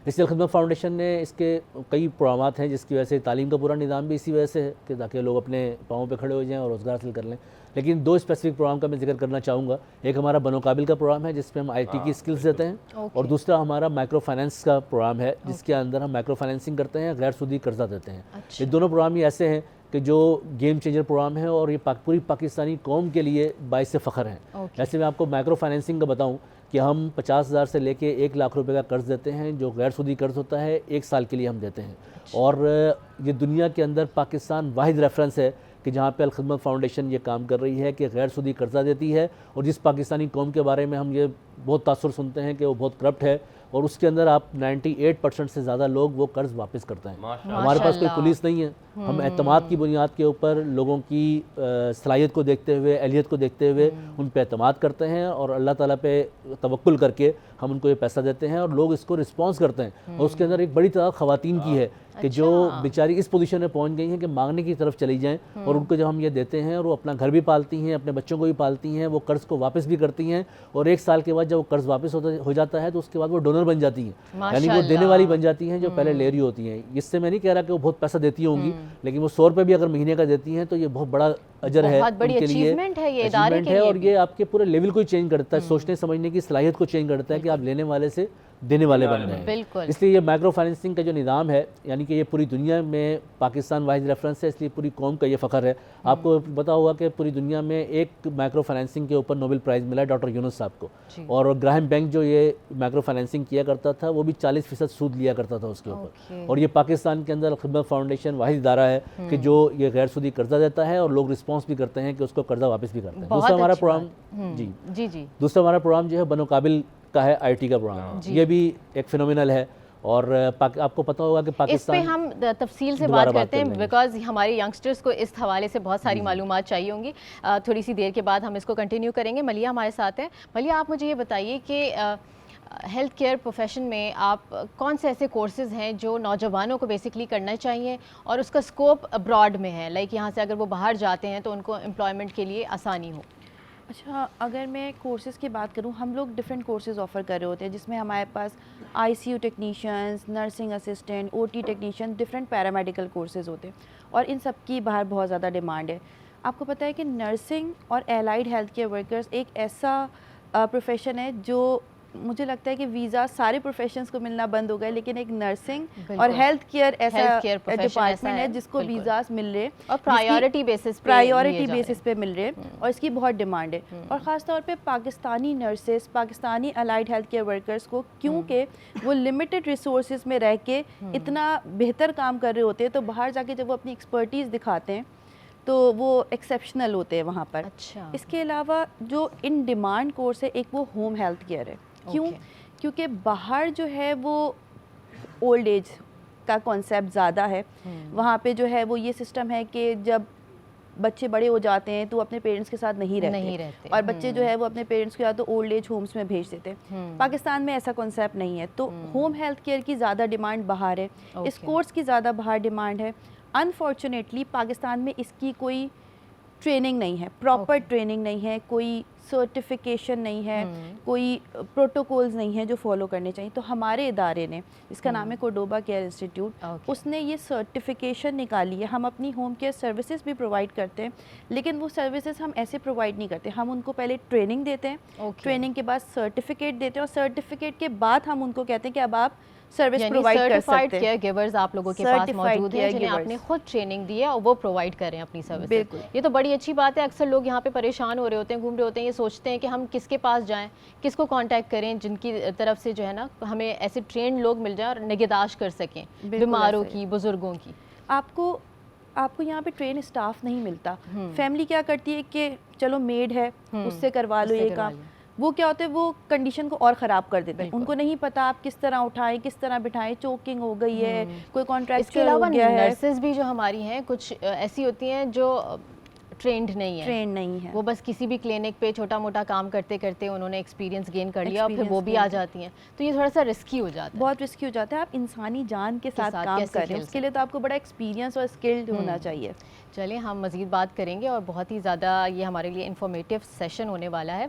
Speaker 3: اس لیے الخدمت فاؤنڈیشن نے اس کے کئی پروگرامات ہیں جس کی وجہ سے تعلیم کا پورا نظام بھی اسی وجہ سے ہے کہ تاکہ لوگ اپنے پاؤں پہ کھڑے ہو جائیں اور روزگار حاصل کر لیں. لیکن دو اسپیسیفک پروگرام کا میں ذکر کرنا چاہوں گا. ایک ہمارا بنو قابل کا پروگرام ہے جس پہ ہم آئی ٹی کی سکلز دیتے ہیں، اور دوسرا ہمارا مائکرو فائنینس کا پروگرام ہے جس کے اندر ہم مائکرو فائنینسنگ کرتے ہیں، غیر سودی قرضہ دیتے ہیں. یہ دونوں پروگرام ہی ایسے ہیں کہ جو گیم چینجر پروگرام ہیں اور یہ پوری پاکستانی قوم کے لیے باعث فخر ہیں. ایسے میں آپ کو مائکرو فائنینسنگ کا بتاؤں کہ ہم 50,000 سے لے کے 1 لاکھ روپے کا قرض دیتے ہیں جو غیر سودی قرض ہوتا ہے، 1 سال کے لیے ہم دیتے ہیں. اور یہ دنیا کے اندر پاکستان واحد ریفرنس ہے کہ جہاں پہ الخدمت فاؤنڈیشن یہ کام کر رہی ہے کہ غیر سودی قرضہ دیتی ہے. اور جس پاکستانی قوم کے بارے میں ہم یہ بہت تاثر سنتے ہیں کہ وہ بہت کرپٹ ہے اور اس کے اندر آپ 98% سے زیادہ لوگ وہ قرض واپس کرتے ہیں. ہمارے پاس کوئی پولیس نہیں ہے, ہم اعتماد کی بنیاد کے اوپر لوگوں کی صلاحیت کو دیکھتے ہوئے, اہلیت کو دیکھتے ہوئے ان پہ اعتماد کرتے ہیں اور اللہ تعالیٰ پہ توکل کر کے ہم ان کو یہ پیسہ دیتے ہیں اور لوگ اس کو رسپانس کرتے ہیں. اور اس کے اندر ایک بڑی تعداد خواتین کی ہے کہ جو بیچاری اس پوزیشن میں پہنچ گئی ہیں کہ مانگنے کی طرف چلی جائیں, اور ان کو جب ہم یہ دیتے ہیں اور وہ اپنا گھر بھی پالتی ہیں, اپنے بچوں کو بھی پالتی ہیں, وہ قرض کو واپس بھی کرتی ہیں, اور 1 سال کے بعد جب وہ قرض واپس ہو جاتا ہے تو اس کے بعد وہ ڈونر بن جاتی ہیں, یعنی وہ دینے والی بن جاتی ہیں جو پہلے لے رہی ہوتی ہیں. اس سے میں نہیں کہہ رہا کہ وہ بہت پیسہ دیتی ہوں گی, لیکن وہ 100 روپے بھی اگر مہینے کا دیتی ہیں تو یہ بہت بڑا اجر ہے ان کے لیے, اچیومنٹ ہے, اور یہ آپ کے پورے لیول کو چینج کرتا ہے, سوچنے سمجھنے کی صلاحیت کو چینج کرتا ہے کہ آپ لینے والے سے دینے والے بن رہے ہیں. اس لیے یہ مائکرو فائننسنگ کا جو نظام ہے, یعنی کہ یہ پوری دنیا میں پاکستان واحد ریفرنس ہے, اس لیے پوری قوم کا یہ فخر ہے. آپ کو پتا ہوگا کہ پوری دنیا میں ایک مائکرو فائننسنگ کے اوپر نوبل پرائز ملا ہے ڈاکٹر یونس صاحب کو, اور گراہم بینک جو یہ مائکرو فائننسنگ کیا کرتا تھا وہ بھی 40% سود لیا کرتا تھا اس کے اوپر. اور یہ پاکستان کے اندر خدمت فاؤنڈیشن واحد ادارہ ہے کہ جو یہ غیر سودی قرضہ دیتا ہے اور لوگ رسپانس بھی کرتے ہیں کہ اس کو قرضہ واپس بھی کرتے ہیں. دوسرا ہمارا پروگرام دوسرا ہمارا پروگرام جو ہے بنو قابل کا ہے, آئی ٹی کا پروگرام. یہ بھی ایک فینومینل ہے, اور آپ کو پتہ ہوگا کہ پاکستان
Speaker 1: اس پہ ہم تفصیل سے بات کرتے ہیں بیکاز ہمارے ینگسٹرز کو اس حوالے سے بہت ساری معلومات چاہیے ہوں گی. تھوڑی سی دیر کے بعد ہم اس کو کنٹینیو کریں گے. ملیہ ہمارے ساتھ ہیں. ملیہ, آپ مجھے یہ بتائیے کہ ہیلتھ کیئر پروفیشن میں آپ کون سے ایسے کورسز ہیں جو نوجوانوں کو بیسکلی کرنا چاہیے اور اس کا اسکوپ ابراڈ میں ہے, لائک یہاں سے اگر وہ باہر جاتے ہیں تو ان کو امپلائمنٹ کے لیے آسانی ہو؟
Speaker 4: اچھا, اگر میں کورسز کی بات کروں, ہم لوگ ڈفرینٹ کورسز آفر کر رہے ہوتے ہیں, جس میں ہمارے پاس I C U technicians, nursing assistant, O T technician, different paramedical courses ہوتے ہیں, اور ان سب کی باہر بہت زیادہ ڈیمانڈ ہے. آپ کو پتہ ہے کہ نرسنگ اور الائڈ ہیلتھ کیئر ورکرز ایک ایسا پروفیشن ہے جو مجھے لگتا ہے کہ ویزا سارے پروفیشنز کو ملنا بند ہو گئے, لیکن ایک نرسنگ اور ہیلتھ کیئر ایسا ڈپارٹمنٹ ہے جس کو ویزاز مل رہے
Speaker 1: اور پرائیورٹی بیسس
Speaker 4: پہ مل رہے, اور اس کی بہت ڈیمانڈ ہے. اور خاص طور پہ Pakistani nurses, Pakistani allied health care workers کو, کیونکہ وہ لمیٹڈ ریسورسز میں رہ کے اتنا بہتر کام کر رہے ہوتے ہیں, تو باہر جا کے جب وہ اپنی ایکسپرٹیز دکھاتے ہیں تو وہ ایکسیپشنل ہوتے ہیں وہاں پر. اس کے علاوہ جو ان ڈیمانڈ کورس ہے, ایک وہ ہوم ہیلتھ کیئر ہے. کیوں؟ کیونکہ باہر جو ہے وہ اولڈ ایج کا کانسیپٹ زیادہ ہے. وہاں پہ جو ہے وہ یہ سسٹم ہے کہ جب بچے بڑے ہو جاتے ہیں تو اپنے پیرنٹس کے ساتھ نہیں رہتے, اور بچے جو ہے وہ اپنے پیرنٹس کے ساتھ تو اولڈ ایج ہومس میں بھیج دیتے ہیں. پاکستان میں ایسا کانسیپٹ نہیں ہے, تو ہوم ہیلتھ کیئر کی زیادہ ڈیمانڈ باہر ہے, اس کورس کی زیادہ باہر ڈیمانڈ ہے. انفارچونیٹلی پاکستان میں اس کی کوئی ٹریننگ نہیں ہے, پراپر ٹریننگ نہیں ہے, کوئی سرٹیفیکیشن نہیں ہے, کوئی پروٹوکولز نہیں ہیں جو فالو کرنے چاہیے. تو ہمارے ادارے نے, اس کا نام ہے کوڈوبا کیئر انسٹیٹیوٹ, اس نے یہ سرٹیفیکیشن نکالی ہے. ہم اپنی ہوم کیئر سروسز بھی پرووائڈ کرتے ہیں, لیکن وہ سروسز ہم ایسے پرووائڈ نہیں کرتے. ہم ان کو پہلے ٹریننگ دیتے ہیں, ٹریننگ کے بعد سرٹیفکیٹ دیتے ہیں, اور سرٹیفکیٹ کے بعد ہم ان کو کہتے ہیں کہ اب آپ سروس پرووائڈ کر سکتے ہیں.
Speaker 1: کیئر گیورز آپ لوگوں کے پاس موجود ہیں جنہیں آپ نے خود ٹریننگ دی ہے اور وہ پرووائڈ کر رہے ہیں اپنی سروس. بالکل, یہ تو بڑی اچھی بات ہے. اکثر لوگ یہاں پہ پریشان ہو رہے ہوتے ہیں, گھوم رہے ہوتے ہیں, یہ سوچتے ہیں کہ ہم کس کے پاس جائیں, کس کو کانٹیکٹ کریں جن کی طرف سے جو ہے نا ہمیں ایسے ٹرینڈ لوگ مل جائیں اور نگہداشت کر سکیں بیماروں کی, بزرگوں کی.
Speaker 4: آپ کو یہاں پہ ٹرین اسٹاف نہیں ملتا. فیملی کیا کرتی ہے کہ چلو میڈ ہے, اس سے کروا لو یہ کام. وہ کیا ہوتا ہے, وہ کنڈیشن کو اور خراب کر دیتے ہیں. ان کو نہیں پتا آپ کس طرح اٹھائیں, کس طرح بٹھائیں, چوکنگ ہو گئی ہے, کوئی کانٹریکچر ہو گیا ہے.
Speaker 1: نرسز بھی جو ہماری ہیں کچھ ایسی ہوتی ہیں جو ٹرینڈ نہیں ہے, وہ بس کسی بھی کلینک پہ چھوٹا موٹا کام کرتے کرتے انہوں نے ایکسپیرینس گین کر لیا اور پھر وہ بھی آ جاتی ہیں, تو یہ تھوڑا سا رسکی ہو جاتا ہے.
Speaker 4: بہت رسکی ہو جاتا ہے. آپ انسانی جان کے ساتھ کام کر رہے ہیں, اس کے لیے تو آپ کو بڑا ایکسپیرینس اور اسکلڈ ہونا چاہیے.
Speaker 1: چلیں ہم مزید بات کریں گے, اور بہت ہی زیادہ یہ ہمارے لیے انفارمیٹیو سیشن ہونے والا ہے.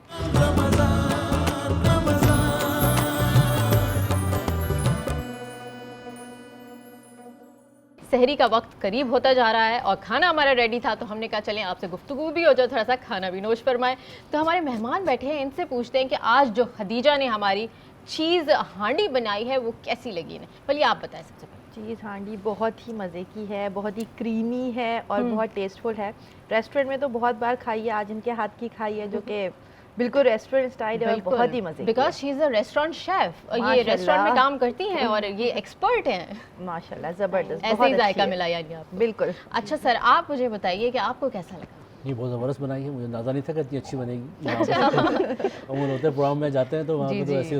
Speaker 1: سحری کا وقت قریب ہوتا جا رہا ہے اور کھانا ہمارا ریڈی تھا, تو ہم نے کہا چلیں آپ سے گفتگو بھی ہو جائے, تھوڑا سا کھانا بھی نوش فرمائیں. تو ہمارے مہمان بیٹھے ہیں, ان سے پوچھتے ہیں کہ آج جو خدیجہ نے ہماری چیز ہانڈی بنائی ہے وہ کیسی لگی انہیں. بھلی آپ بتائیں سب سے پہلے.
Speaker 6: چیز ہانڈی بہت ہی مزے کی ہے, بہت ہی کریمی ہے اور بہت ٹیسٹفل ہے. ریسٹورنٹ میں تو بہت بار کھائی ہے, آج ان کے ہاتھ کی کھائی ہے جو کہ بالکل ریسٹورنٹ اسٹائل ہے اور بہت ہی مزے.
Speaker 1: Because she is a restaurant chef, یہ ریسٹورنٹ میں کام کرتی ہیں اور یہ ایکسپرٹ ہیں.
Speaker 6: ماشاءاللہ زبردست,
Speaker 1: ایسے ہی ذائقہ ملا یعنی آپ.
Speaker 6: بالکل.
Speaker 1: اچھا سر, آپ مجھے بتائیے کہ آپ کو کیسا لگا؟
Speaker 3: یہ بہت زبردست بنائی ہے, مجھے اندازہ نہیں تھا کہ اتنی اچھی بنے گی. عموماً ہوتے پروگرام میں جاتے ہیں تو وہاں پہ تو ایسے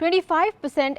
Speaker 1: 25%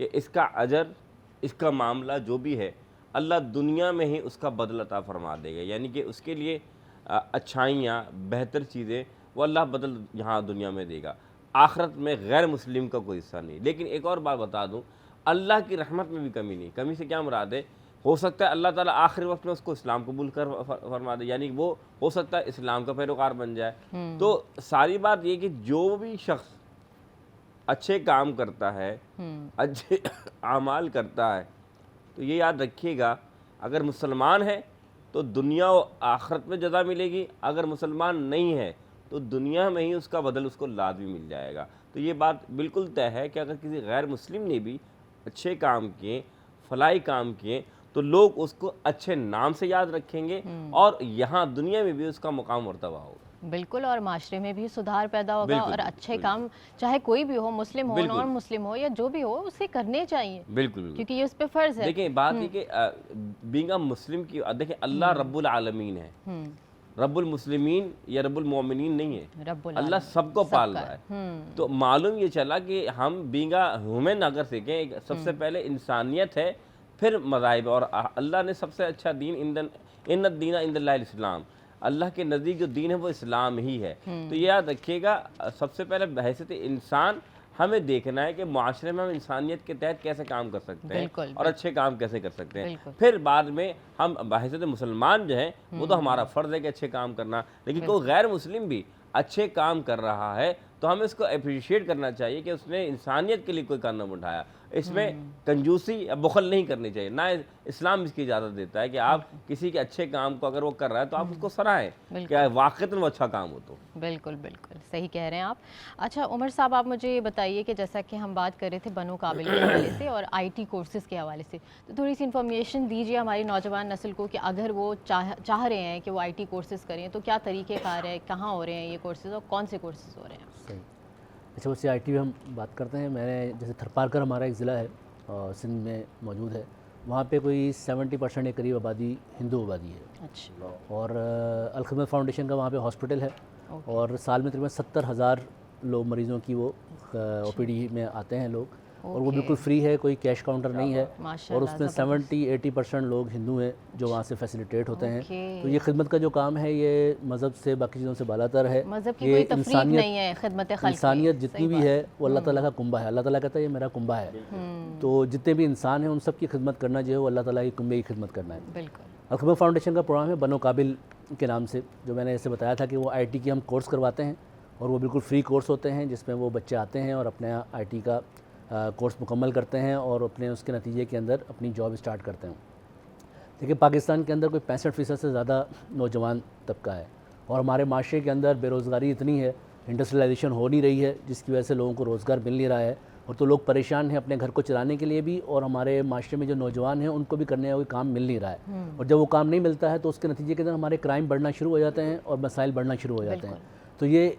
Speaker 2: کہ اس کا اجر، اس کا معاملہ جو بھی ہے اللہ دنیا میں ہی اس کا بدل عطا فرما دے گا، یعنی کہ اس کے لیے اچھائیاں، بہتر چیزیں وہ اللہ بدل یہاں دنیا میں دے گا، آخرت میں غیر مسلم کا کوئی حصہ نہیں۔ لیکن ایک اور بات بتا دوں، اللہ کی رحمت میں بھی کمی نہیں۔ کمی سے کیا مراد ہے؟ ہو سکتا ہے اللہ تعالیٰ آخری وقت میں اس کو اسلام قبول کر فرما دے، یعنی وہ ہو سکتا ہے اسلام کا پیروکار بن جائے۔ تو ساری بات یہ کہ جو بھی شخص اچھے کام کرتا ہے، اچھے اعمال کرتا ہے، تو یہ یاد رکھیے گا اگر مسلمان ہے تو دنیا و آخرت میں جزا ملے گی، اگر مسلمان نہیں ہے تو دنیا میں ہی اس کا بدل اس کو لازمی مل جائے گا۔ تو یہ بات بالکل طے ہے کہ اگر کسی غیر مسلم نے بھی اچھے کام کیے، فلاحی کام کیے، تو لوگ اس کو اچھے نام سے یاد رکھیں گے اور یہاں دنیا میں بھی اس کا مقام مرتبہ ہوگا۔
Speaker 1: بالکل، اور معاشرے میں بھی سدھار پیدا ہوگا،
Speaker 2: بالکل،
Speaker 1: اور اچھے کام چاہے کوئی بھی ہو، مسلم ہو،
Speaker 2: بالکل،
Speaker 1: نان مسلم ہو، یا جو بھی ہو، اسے کرنے چاہیے،
Speaker 2: بالکل بالکل۔
Speaker 1: کیونکہ یہ اس پہ فرض ہے۔
Speaker 2: دیکھیں بات یہ کہ بینگ مسلم کی، دیکھیں اللہ رب العالمین ہے، رب المسلمین یا رب المومنین نہیں ہے،
Speaker 1: رب
Speaker 2: اللہ سب کو پال رہا ہے۔ تو معلوم یہ چلا کہ ہم بینگ ہیومن اگر سیکھیں، سب سے پہلے انسانیت ہے، پھر مذاہب، اور اللہ نے سب سے اچھا دین ان الدین عند اللہ الاسلام، اللہ کے نزدیک جو دین ہے وہ اسلام ہی ہے۔ تو یہ یاد رکھیے گا، سب سے پہلے بحیثیت انسان ہمیں دیکھنا ہے کہ معاشرے میں ہم انسانیت کے تحت کیسے کام کر سکتے ہیں اور اچھے کام کیسے کر سکتے ہیں۔ پھر بعد میں ہم بحیثیت مسلمان جو ہیں وہ تو ہمارا فرض ہے کہ اچھے کام کرنا، لیکن کوئی غیر مسلم بھی اچھے کام کر رہا ہے تو ہمیں اس کو اپریشیٹ کرنا چاہیے کہ اس نے انسانیت کے لیے کوئی قدم اٹھایا۔ اس میں کنجوسی یا بخل نہیں کرنی چاہیے، نہ اسلام اس کی اجازت دیتا ہے کہ آپ کسی کے اچھے کام کو اگر وہ کر رہا ہے تو آپ اس کو سراہیں کہ واقعتاً وہ اچھا کام ہو تو۔
Speaker 1: بالکل بالکل صحیح کہہ رہے ہیں آپ۔ اچھا عمر صاحب، آپ مجھے یہ بتائیے کہ جیسا کہ ہم بات کر رہے تھے بنو قابل کے حوالے سے اور آئی ٹی کورسز کے حوالے سے، تو تھوڑی سی انفارمیشن دیجیے ہماری نوجوان نسل کو کہ اگر وہ چاہ رہے ہیں کہ وہ آئی ٹی کورسز کریں تو کیا طریقہ کار ہے، کہاں ہو رہے ہیں یہ کورسز اور کون سے کورسز ہو رہے ہیں؟
Speaker 3: صحیح۔ اچھا، ویسے آئی ٹی میں ہم بات کرتے ہیں، میں نے جیسے تھرپارکر ہمارا ایک ضلع ہے سندھ میں موجود ہے، وہاں پہ کوئی 70% کے قریب آبادی ہندو آبادی ہے۔
Speaker 1: اچھا،
Speaker 3: اور الخدمت فاؤنڈیشن کا وہاں پہ ہاسپٹل ہے، اور سال میں تقریباً 70,000 لوگ مریضوں کی وہ او پی ڈی میں آتے ہیں لوگ، اور وہ بالکل فری ہے، کوئی کیش کاؤنٹر نہیں ہے، اور اس میں 70-80% لوگ ہندو ہیں جو وہاں سے فیسیلیٹیٹ ہوتے ہیں۔ تو یہ خدمت کا جو کام ہے یہ مذہب سے باقی چیزوں سے بالا تر ہے،
Speaker 1: مذہب کی کوئی تفریق نہیں ہے، خدمت خلق،
Speaker 3: انسانیت جتنی بھی ہے وہ اللہ تعالیٰ کا کنبہ ہے۔ اللہ تعالیٰ کہتا ہے یہ میرا کنبہ ہے، تو جتنے بھی انسان ہیں ان سب کی خدمت کرنا جو ہے وہ اللہ تعالیٰ کی کنبے کی خدمت کرنا ہے۔
Speaker 1: بالکل۔
Speaker 3: الخدمت فاؤنڈیشن کا پروگرام ہے بنو قابل کے نام سے، جو میں نے ایسے بتایا تھا کہ وہ آئی ٹی کی ہم کورس کرواتے ہیں، اور وہ بالکل فری کورس ہوتے ہیں جس میں وہ بچے آتے ہیں اور اپنے آئی ٹی کا کورس مکمل کرتے ہیں اور اپنے اس کے نتیجے کے اندر اپنی جاب اسٹارٹ کرتے ہیں۔ دیکھیں پاکستان کے اندر کوئی 65% سے زیادہ نوجوان طبقہ ہے، اور ہمارے معاشرے کے اندر بے روزگاری اتنی ہے، انڈسٹریلائزیشن ہو نہیں رہی ہے جس کی وجہ سے لوگوں کو روزگار مل نہیں رہا ہے، اور تو لوگ پریشان ہیں اپنے گھر کو چلانے کے لیے بھی، اور ہمارے معاشرے میں جو نوجوان ہیں ان کو بھی کرنے کا کوئی کام مل نہیں رہا ہے، اور جب وہ کام نہیں ملتا ہے تو اس کے نتیجے کے اندر ہمارے کرائم بڑھنا شروع ہو جاتے ہیں اور مسائل بڑھنا شروع ہو جاتے ہیں۔ تو یہ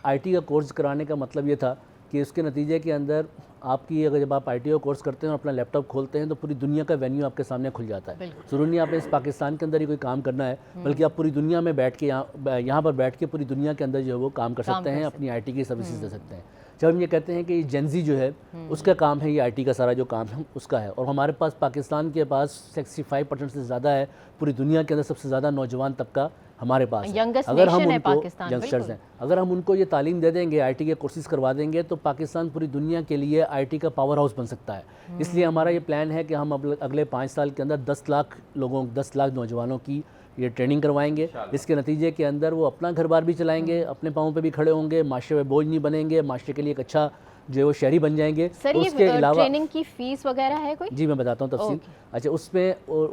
Speaker 3: آئی ٹی کا کورس کرانے کا مطلب یہ تھا کہ اس کے نتیجے کے اندر آپ کی اگر جب آپ آئی ٹی کا کورس کرتے ہیں اور اپنا لیپ ٹاپ کھولتے ہیں تو پوری دنیا کا وینیو آپ کے سامنے کھل جاتا ہے۔ ضروری نہیں آپ نے اس پاکستان کے اندر ہی کوئی کام کرنا ہے، بلکہ آپ پوری دنیا میں بیٹھ کے یہاں پر بیٹھ کے پوری دنیا کے اندر جو ہے وہ کام کر سکتے ہیں، اپنی آئی ٹی کی سروسز دے سکتے ہیں۔ جب ہم یہ کہتے ہیں کہ یہ جنزی جو ہے اس کا کام ہے، یہ آئی ٹی کا سارا جو کام ہے اس کا ہے، اور ہمارے پاس پاکستان کے پاس 65% سے زیادہ ہے، پوری دنیا کے اندر سب سے زیادہ نوجوان طبقہ ہمارے پاس ہے۔ اگر ہم ان کو ینگسٹرز ہیں، اگر ہم ان کو یہ تعلیم دے دیں گے، آئی ٹی کے کورسز کروا دیں گے، تو پاکستان پوری دنیا کے لیے آئی ٹی کا پاور ہاؤس بن سکتا ہے۔ اس لیے ہمارا یہ پلان ہے کہ ہم اگلے 5 سال کے اندر 10 لاکھ نوجوانوں کی یہ ٹریننگ کروائیں گے، اس کے نتیجے کے اندر وہ اپنا گھر بار بھی چلائیں گے، اپنے پاؤں پہ بھی کھڑے ہوں گے، معاشرے میں بوجھ نہیں بنیں گے، معاشرے کے لیے ایک اچھا جو ہے وہ شہری بن جائیں گے۔
Speaker 1: سر
Speaker 3: اس کے
Speaker 1: یہ
Speaker 3: علاوہ
Speaker 1: ٹریننگ کی فیس وغیرہ ہے کوئی؟
Speaker 3: جی میں بتاتا ہوں تفصیل۔ اچھا، اس میں اور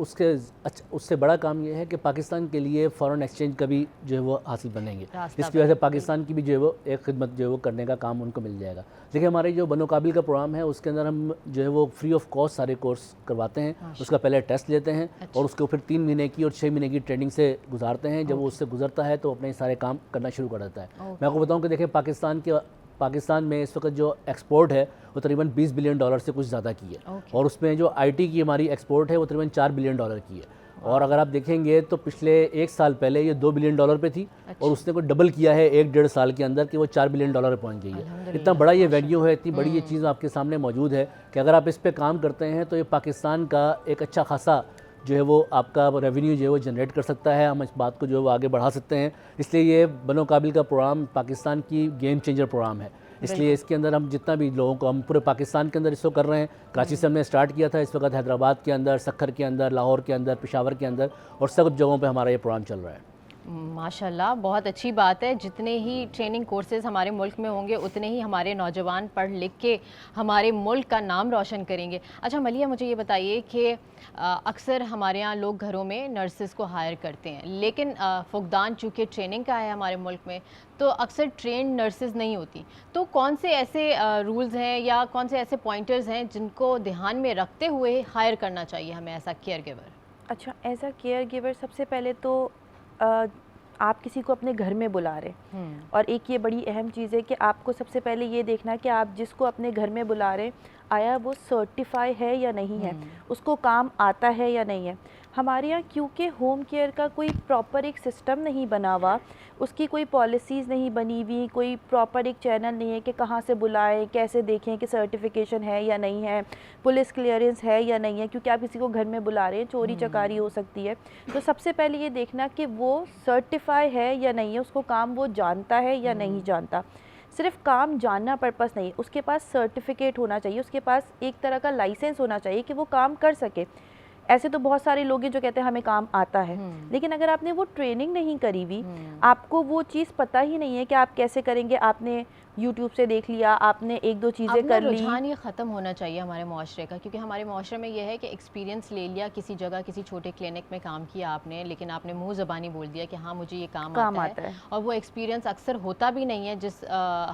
Speaker 3: اس سے بڑا کام یہ ہے کہ پاکستان کے لیے فارن ایکسچینج کا بھی جو ہے وہ حاصل بنیں گے، جس کی وجہ سے پاکستان کی بھی جو ہے وہ ایک خدمت جو ہے وہ کرنے کا کام ان کو مل جائے گا۔ دیکھیں ہمارے جو بنو قابل کا پروگرام ہے اس کے اندر ہم جو ہے وہ فری آف کاسٹ سارے کورس کرواتے ہیں، اس کا پہلے ٹیسٹ لیتے ہیں اور اس کو پھر 3 مہینے کی اور 6 مہینے کی ٹریننگ سے گزارتے ہیں۔ جب وہ اس سے گزرتا ہے تو اپنے سارے کام کرنا شروع کر دیتا ہے۔ میں آپ کو بتاؤں کہ دیکھیں پاکستان میں اس وقت جو ایکسپورٹ ہے وہ تقریباً $20 بلین سے کچھ زیادہ کی ہے، اور اس میں جو آئی ٹی کی ہماری ایکسپورٹ ہے وہ تقریباً $4 بلین کی ہے، اور اگر آپ دیکھیں گے تو پچھلے 1 سال پہلے یہ $2 بلین پہ تھی اور اس نے کوئی ڈبل کیا ہے 1-1.5 سال کے اندر کہ وہ $4 بلین پہ پہنچ گئی ہے. اتنا بڑا یہ ویلیو ہے, اتنی بڑی یہ چیز آپ کے سامنے موجود ہے کہ اگر آپ اس پہ کام کرتے ہیں تو یہ پاکستان کا ایک اچھا خاصا جو ہے وہ آپ کا ریونیو جو ہے وہ جنریٹ کر سکتا ہے. ہم اس بات کو جو ہے وہ آگے بڑھا سکتے ہیں. اس لیے یہ بنو قابل کا پروگرام پاکستان کی گیم چینجر پروگرام ہے. اس لیے اس کے اندر ہم جتنا بھی لوگوں کو ہم پورے پاکستان کے اندر اس کو کر رہے ہیں. کراچی سے ہم نے اسٹارٹ کیا تھا, اس وقت حیدرآباد کے اندر, سکھر کے اندر, لاہور کے اندر, پشاور کے اندر اور سب جگہوں پہ ہمارا یہ پروگرام چل رہا ہے.
Speaker 1: ماشاءاللہ, بہت اچھی بات ہے. جتنے ہی ٹریننگ کورسز ہمارے ملک میں ہوں گے اتنے ہی ہمارے نوجوان پڑھ لکھ کے ہمارے ملک کا نام روشن کریں گے. اچھا ملیحہ, مجھے یہ بتائیے کہ اکثر ہمارے ہاں لوگ گھروں میں نرسز کو ہائر کرتے ہیں, لیکن فقدان چونکہ ٹریننگ کا ہے ہمارے ملک میں, تو اکثر ٹرینڈ نرسز نہیں ہوتی. تو کون سے ایسے رولز ہیں یا کون سے ایسے پوائنٹرز ہیں جن کو دھیان میں رکھتے ہوئے ہائر کرنا چاہیے ہمیں ایسا کیئر گیور؟
Speaker 4: اچھا, ایز اے کیئر گیور سب سے پہلے تو آپ کسی کو اپنے گھر میں بلا رہے ہیں, اور ایک یہ بڑی اہم چیز ہے کہ آپ کو سب سے پہلے یہ دیکھنا کہ آپ جس کو اپنے گھر میں بلا رہے ہیں آیا وہ سرٹیفائی ہے یا نہیں ہے, اس کو کام آتا ہے یا نہیں ہے. ہمارے یہاں کیونکہ ہوم کیئر کا کوئی پراپر ایک سسٹم نہیں بنا ہوا, اس کی کوئی پالیسیز نہیں بنی ہوئی, کوئی پراپر ایک چینل نہیں ہے کہ کہاں سے بلائیں, کیسے دیکھیں کہ سرٹیفیکیشن ہے یا نہیں ہے, پولیس کلیئرنس ہے یا نہیں ہے, کیونکہ آپ کسی کو گھر میں بلا رہے ہیں, چوری چکاری ہو سکتی ہے. تو سب سے پہلے یہ دیکھنا کہ وہ سرٹیفائی ہے یا نہیں ہے, اس کو کام وہ جانتا ہے یا نہیں جانتا. صرف کام جاننا پرپس نہیں, اس کے پاس سرٹیفکیٹ ہونا چاہیے, اس کے پاس ایک طرح کا لائسنس ہونا چاہیے کہ وہ کام کر سکے. ایسے تو بہت سارے لوگ ہیں جو کہتے ہیں ہمیں کام آتا ہے, لیکن اگر آپ نے وہ ٹریننگ نہیں کری ہوئی, آپ کو وہ چیز پتہ ہی نہیں ہے کہ آپ کیسے کریں گے. آپ نے یوٹیوب سے دیکھ لیا, آپ نے 1-2 چیزیں کر لی.
Speaker 1: رجحان یہ ختم ہونا چاہیے ہمارے معاشرے کا, کیونکہ ہمارے معاشرے میں یہ ہے کہ ایکسپیرینس لے لیا کسی جگہ, کسی چھوٹے کلینک میں کام کیا آپ نے, لیکن آپ نے منہ زبانی بول دیا کہ ہاں مجھے یہ کام آتا ہے, اور وہ ایکسپیرینس اکثر ہوتا بھی نہیں ہے جس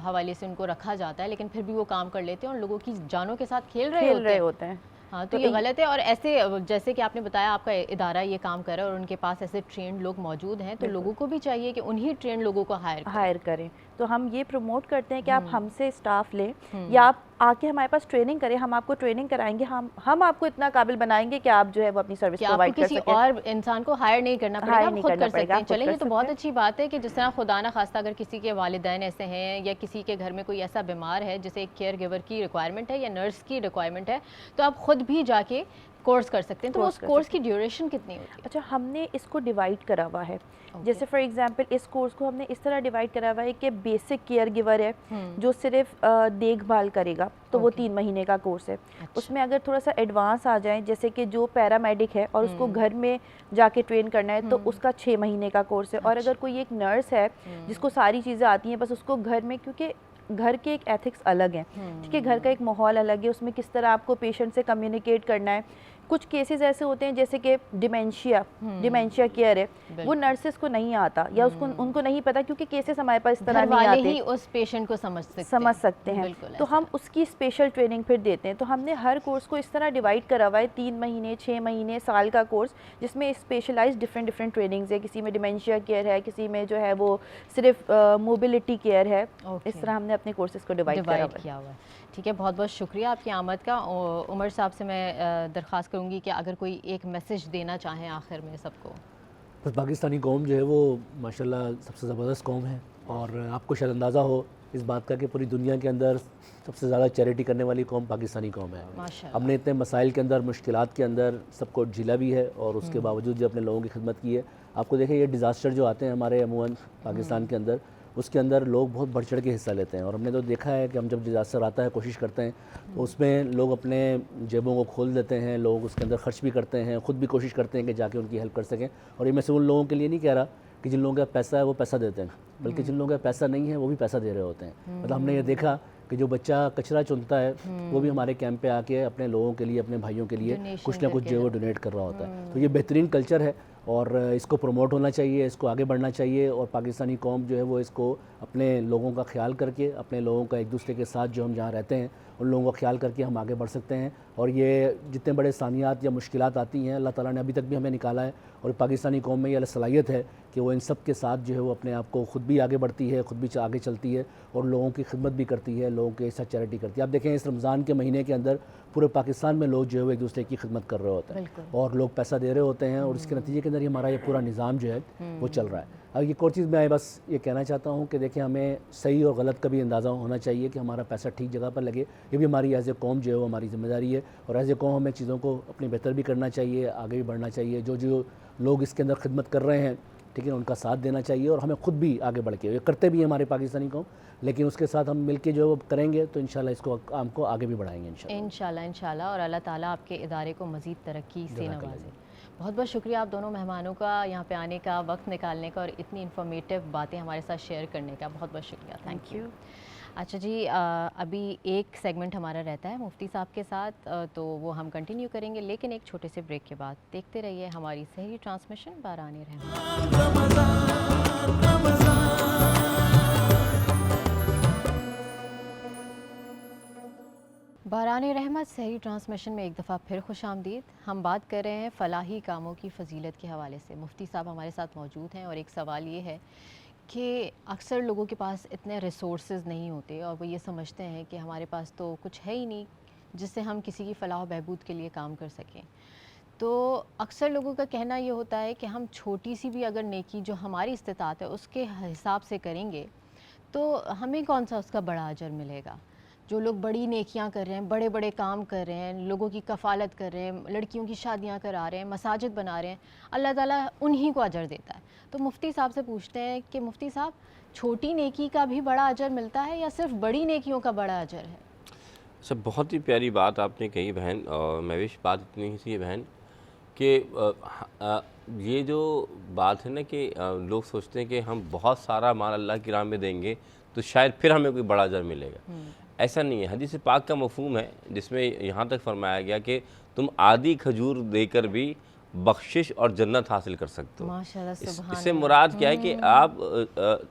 Speaker 1: حوالے سے ان کو رکھا جاتا ہے, لیکن پھر بھی وہ کام کر لیتے ہیں اور لوگوں کی جانوں کے ساتھ کھیل رہے ہوتے ہیں. ہاں, تو یہ غلط ہے. اور ایسے جیسے کہ آپ نے بتایا آپ کا ادارہ یہ کام کر رہا ہے اور ان کے پاس ایسے ٹرینڈ لوگ موجود ہیں, تو لوگوں کو بھی چاہیے کہ انہی ٹرینڈ لوگوں کو ہائر
Speaker 4: کریں. تو ہم یہ پروموٹ کرتے ہیں کہ آپ ہم سے اسٹاف لیں یا آپ آ کے ہمارے پاس ٹریننگ کریں, ہم آپ کو ٹریننگ کرائیں گے, ہم آپ کو اتنا قابل بنائیں گے کہ آپ جو ہے وہ اپنی سروس پرووائڈ کر سکیں.
Speaker 1: کسی اور انسان کو ہائر نہیں کرنا پڑے گا, خود کر سکتے ہیں. چلیں, یہ تو بہت اچھی بات ہے کہ جس طرح خدا نہ خواستہ اگر کسی کے والدین ایسے ہیں یا کسی کے گھر میں کوئی ایسا بیمار ہے جسے ایک کیئر گیور کی ریکوائرمنٹ ہے یا نرس کی ریکوائرمنٹ ہے, تو آپ خود بھی جا کے کورس کر سکتے ہیں. تو اس کورس کی ڈیوریشن کتنی ہوتی ہے؟
Speaker 4: اچھا, ہم نے اس کو ڈیوائڈ کرا ہوا ہے. جیسے فار ایگزامپل اس کورس کو ہم نے اس طرح ڈیوائڈ کرا ہوا ہے کہ بیسک کیئر گیور ہے جو صرف دیکھ بھال کرے گا, تو وہ 3 مہینے کا کورس ہے. اس میں اگر تھوڑا سا ایڈوانس آ جائیں, جیسے کہ جو پیرامیڈک ہے اور اس کو گھر میں جا کے ٹرین کرنا ہے, تو اس کا 6 مہینے کا کورس ہے. اور اگر کوئی ایک نرس ہے جس کو ساری چیزیں آتی ہیں, بس اس کو گھر میں, کیونکہ گھر کے ایک ایتھکس الگ ہیں, ٹھیک ہے, گھر کا ایک ماحول الگ ہے, اس میں کس طرح آپ کو پیشنٹ سے کمیونیکیٹ کرنا ہے. کچھ کیسز ایسے ہوتے ہیں جیسے کہ ڈیمینشیا کیئر ہے, وہ نرسز کو نہیں آتا یا ان کو نہیں پتا, کیونکہ کیسز ہمارے پاس اس طرح نہیں آتے,
Speaker 1: ہی اس پیشنٹ کو
Speaker 4: سمجھ سکتے ہیں. تو ہم اس کی اسپیشل ٹریننگ پھر دیتے ہیں. تو ہم نے ہر کورس کو اس طرح ڈیوائڈ کرا ہوا ہے, 3 مہینے, 6 مہینے, سال کا کورس, جس میں اسپیشلائز ڈفرینٹ ٹریننگز ہے. کسی میں ڈیمینشیا کیئر ہے, کسی میں جو ہے وہ صرف موبلٹی کیئر ہے. اس طرح ہم نے اپنے کورسز کو ڈیوائڈ کیا ہوا ہے.
Speaker 1: ٹھیک ہے, بہت بہت شکریہ آپ کی آمد کا. عمر صاحب سے میں درخواست کروں گی کہ اگر کوئی ایک میسج دینا چاہیں آخر میں سب کو.
Speaker 3: بس پاکستانی قوم جو ہے وہ ماشاءاللہ سب سے زبردست قوم ہے, اور آپ کو شاید اندازہ ہو اس بات کا کہ پوری دنیا کے اندر سب سے زیادہ چیریٹی کرنے والی قوم پاکستانی قوم ہے. ہم نے اتنے مسائل کے اندر, مشکلات کے اندر سب کو جھیلا بھی ہے, اور اس کے باوجود جو اپنے لوگوں کی خدمت کی ہے. آپ کو دیکھیں, یہ ڈیزاسٹر جو آتے ہیں ہمارے عموماً پاکستان کے اندر, اس کے اندر لوگ بہت بڑھ چڑھ کے حصہ لیتے ہیں. اور ہم نے تو دیکھا ہے کہ ہم جب ڈیزاسٹر آتا ہے کوشش کرتے ہیں تو اس میں لوگ اپنے جیبوں کو کھول دیتے ہیں, لوگ اس کے اندر خرچ بھی کرتے ہیں, خود بھی کوشش کرتے ہیں کہ جا کے ان کی ہیلپ کر سکیں. اور یہ میں سے ان لوگوں کے لیے نہیں کہہ رہا کہ جن لوگوں کا پیسہ ہے وہ پیسہ دیتے ہیں, بلکہ جن لوگوں کا پیسہ نہیں ہے وہ بھی پیسہ دے رہے ہوتے ہیں. مطلب ہم نے یہ دیکھا کہ جو بچہ کچرا چنتا ہے وہ بھی ہمارے کیمپ پہ آ کے اپنے لوگوں کے لیے, اپنے بھائیوں کے لیے کچھ نہ کچھ جو ہے وہ ڈونیٹ کر رہا ہوتا ہے. تو یہ بہترین کلچر ہے اور اس کو پروموٹ ہونا چاہیے, اس کو آگے بڑھنا چاہیے. اور پاکستانی قوم جو ہے وہ اس کو اپنے لوگوں کا خیال کر کے, اپنے لوگوں کا ایک دوسرے کے ساتھ جو ہم جہاں رہتے ہیں ان لوگوں کا خیال کر کے ہم آگے بڑھ سکتے ہیں. اور یہ جتنے بڑے ثانیات یا مشکلات آتی ہیں اللہ تعالیٰ نے ابھی تک بھی ہمیں نکالا ہے, اور پاکستانی قوم میں یہ صلاحیت ہے کہ وہ ان سب کے ساتھ جو ہے وہ اپنے آپ کو خود بھی آگے بڑھتی ہے, خود بھی آگے چلتی ہے, اور لوگوں کی خدمت بھی کرتی ہے, لوگوں کے ساتھ چیریٹی کرتی ہے. آپ دیکھیں اس رمضان کے مہینے کے اندر پورے پاکستان میں لوگ جو ہے وہ ایک دوسرے کی خدمت کر رہے ہوتے ہیں, اور لوگ پیسہ دے رہے ہوتے ہیں, اور اس کے نتیجے کے اندر ہمارا یہ پورا نظام جو ہے وہ چل رہا ہے. اب ایک اور چیز میں بس یہ کہنا چاہتا ہوں کہ دیکھیں ہمیں صحیح اور غلط کا بھی اندازہ ہونا چاہیے کہ ہمارا پیسہ ٹھیک جگہ پر لگے. یہ بھی ہماری ایز اے قوم جو ہے وہ ہماری ذمہ داری ہے, اور ایز اے قوم ہمیں چیزوں کو اپنی بہتر بھی کرنا چاہیے, آگے بھی بڑھنا چاہیے. جو لوگ اس کے اندر خدمت کر رہے ہیں ٹھیک ہے, ان کا ساتھ دینا چاہیے, اور ہمیں خود بھی آگے بڑھ کے, یہ کرتے بھی ہیں ہمارے پاکستانی قوم, لیکن اس کے ساتھ ہم مل کے جو کریں گے تو انشاءاللہ اس کو کام کو آگے بھی بڑھائیں گے
Speaker 1: انشاءاللہ. اور اللہ تعالیٰ آپ کے ادارے کو مزید ترقی سے نوازے. بہت بہت شکریہ آپ دونوں مہمانوں کا یہاں پہ آنے کا, وقت نکالنے کا, اور اتنی انفارمیٹیو باتیں ہمارے ساتھ شیئر کرنے کا. بہت بہت شکریہ. Thank you. اچھا جی, ابھی ایک سیگمنٹ ہمارا رہتا ہے مفتی صاحب کے ساتھ, تو وہ ہم کنٹینیو کریں گے, لیکن ایک چھوٹے سے بریک کے بعد. دیکھتے رہیے ہماری سحری ٹرانسمیشن باران رحمت. باران رحمت سحری ٹرانسمیشن میں ایک دفعہ پھر خوش آمدید. ہم بات کر رہے ہیں فلاحی کاموں کی فضیلت کے حوالے سے. مفتی صاحب ہمارے ساتھ موجود ہیں, اور ایک سوال یہ ہے کہ اکثر لوگوں کے پاس اتنے ریسورسز نہیں ہوتے, اور وہ یہ سمجھتے ہیں کہ ہمارے پاس تو کچھ ہے ہی نہیں جس سے ہم کسی کی فلاح و بہبود کے لیے کام کر سکیں. تو اکثر لوگوں کا کہنا یہ ہوتا ہے کہ ہم چھوٹی سی بھی اگر نیکی جو ہماری استطاعت ہے اس کے حساب سے کریں گے تو ہمیں کون سا اس کا بڑا اجر ملے گا. جو لوگ بڑی نیکیاں کر رہے ہیں, بڑے بڑے کام کر رہے ہیں, لوگوں کی کفالت کر رہے ہیں, لڑکیوں کی شادیاں کرا رہے ہیں, مساجد بنا رہے ہیں, اللہ تعالیٰ انہی کو اجر دیتا ہے. تو مفتی صاحب سے پوچھتے ہیں کہ مفتی صاحب, چھوٹی نیکی کا بھی بڑا اجر ملتا ہے یا صرف بڑی نیکیوں کا بڑا اجر ہے؟
Speaker 2: سب بہت ہی پیاری بات آپ نے کہی بہن, اور مہوش بات اتنی ہی سی ہے بہن کہ یہ جو بات ہے نا کہ لوگ سوچتے ہیں کہ ہم بہت سارا مال اللہ کی راہ میں دیں گے تو شاید پھر ہمیں کوئی بڑا اجر ملے گا. ایسا نہیں ہے. حدیث پاک کا مفہوم ہے جس میں یہاں تک فرمایا گیا کہ تم آدھی کھجور دے کر بھی بخشش اور جنت حاصل کر سکتے ہو.
Speaker 1: ماشاءاللہ, سبحان
Speaker 2: اس سے مراد کیا ہے کہ آپ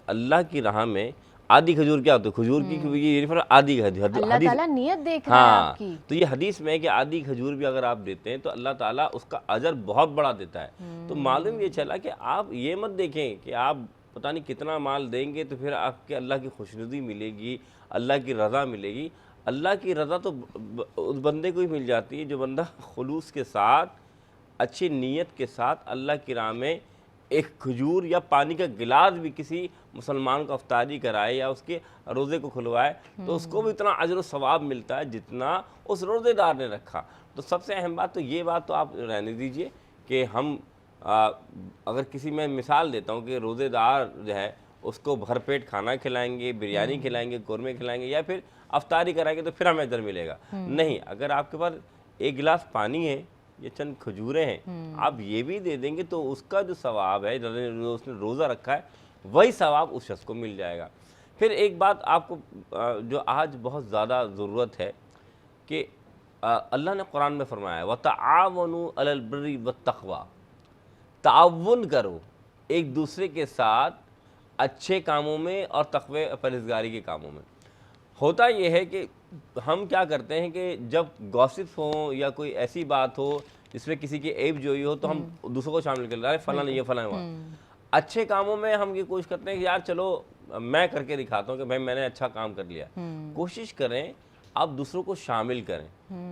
Speaker 2: اللہ کی راہ میں آدھی کھجور کیا ہوتا ہے, کھجور کی یہ آدھی کھجور,
Speaker 1: اللہ تعالیٰ نیت دیکھ رہا ہے آپ کی.
Speaker 2: تو یہ حدیث میں ہے کہ آدھی کھجور بھی اگر آپ دیتے ہیں تو اللہ تعالیٰ اس کا اجر بہت بڑا دیتا ہے. تو معلوم یہ چلا کہ آپ یہ مت دیکھیں کہ آپ پتہ نہیں کتنا مال دیں گے تو پھر آپ کے اللہ کی خوشنودی ملے گی, اللہ کی رضا ملے گی. اللہ کی رضا تو اس بندے کو ہی مل جاتی ہے جو بندہ خلوص کے ساتھ, اچھی نیت کے ساتھ اللہ کی راہ میں ایک کھجور یا پانی کا گلاس بھی کسی مسلمان کو افطاری کرائے یا اس کے روزے کو کھلوائے تو اس کو بھی اتنا اجر و ثواب ملتا ہے جتنا اس روزے دار نے رکھا. تو سب سے اہم بات تو یہ بات تو آپ رہنے دیجئے کہ ہم اگر کسی میں مثال دیتا ہوں کہ روزے دار جو ہے اس کو بھر پیٹ کھانا کھلائیں گے, بریانی کھلائیں گے, قورمے کھلائیں گے, یا پھر افطاری کرائیں گے تو پھر ہمیں اجر ملے گا. نہیں, اگر آپ کے پاس ایک گلاس پانی ہے, یہ چند کھجوریں ہیں, آپ یہ بھی دے دیں گے تو اس کا جو ثواب ہے جو اس نے روزہ رکھا ہے وہی ثواب اس شخص کو مل جائے گا. پھر ایک بات آپ کو جو آج بہت زیادہ ضرورت ہے کہ اللہ نے قرآن میں فرمایا ہے وَتَعَاوَنُوا عَلَى الْبِرِّ وَالتَّقْوَى, تعاون کرو ایک دوسرے کے ساتھ اچھے کاموں میں اور تقوی پرہیزگاری کے کاموں میں. ہوتا یہ ہے کہ ہم کیا کرتے ہیں کہ جب گوسپ ہو یا کوئی ایسی بات ہو جس میں کسی کی عیب جوئی ہو تو ہم دوسروں کو شامل کر لیں, فلاں یہ فلاں ہوا. اچھے کاموں میں ہم یہ کوشش کرتے ہیں کہ یار چلو میں کر کے دکھاتا ہوں کہ بھائی میں نے اچھا کام کر لیا. کوشش کریں آپ دوسروں کو شامل کریں.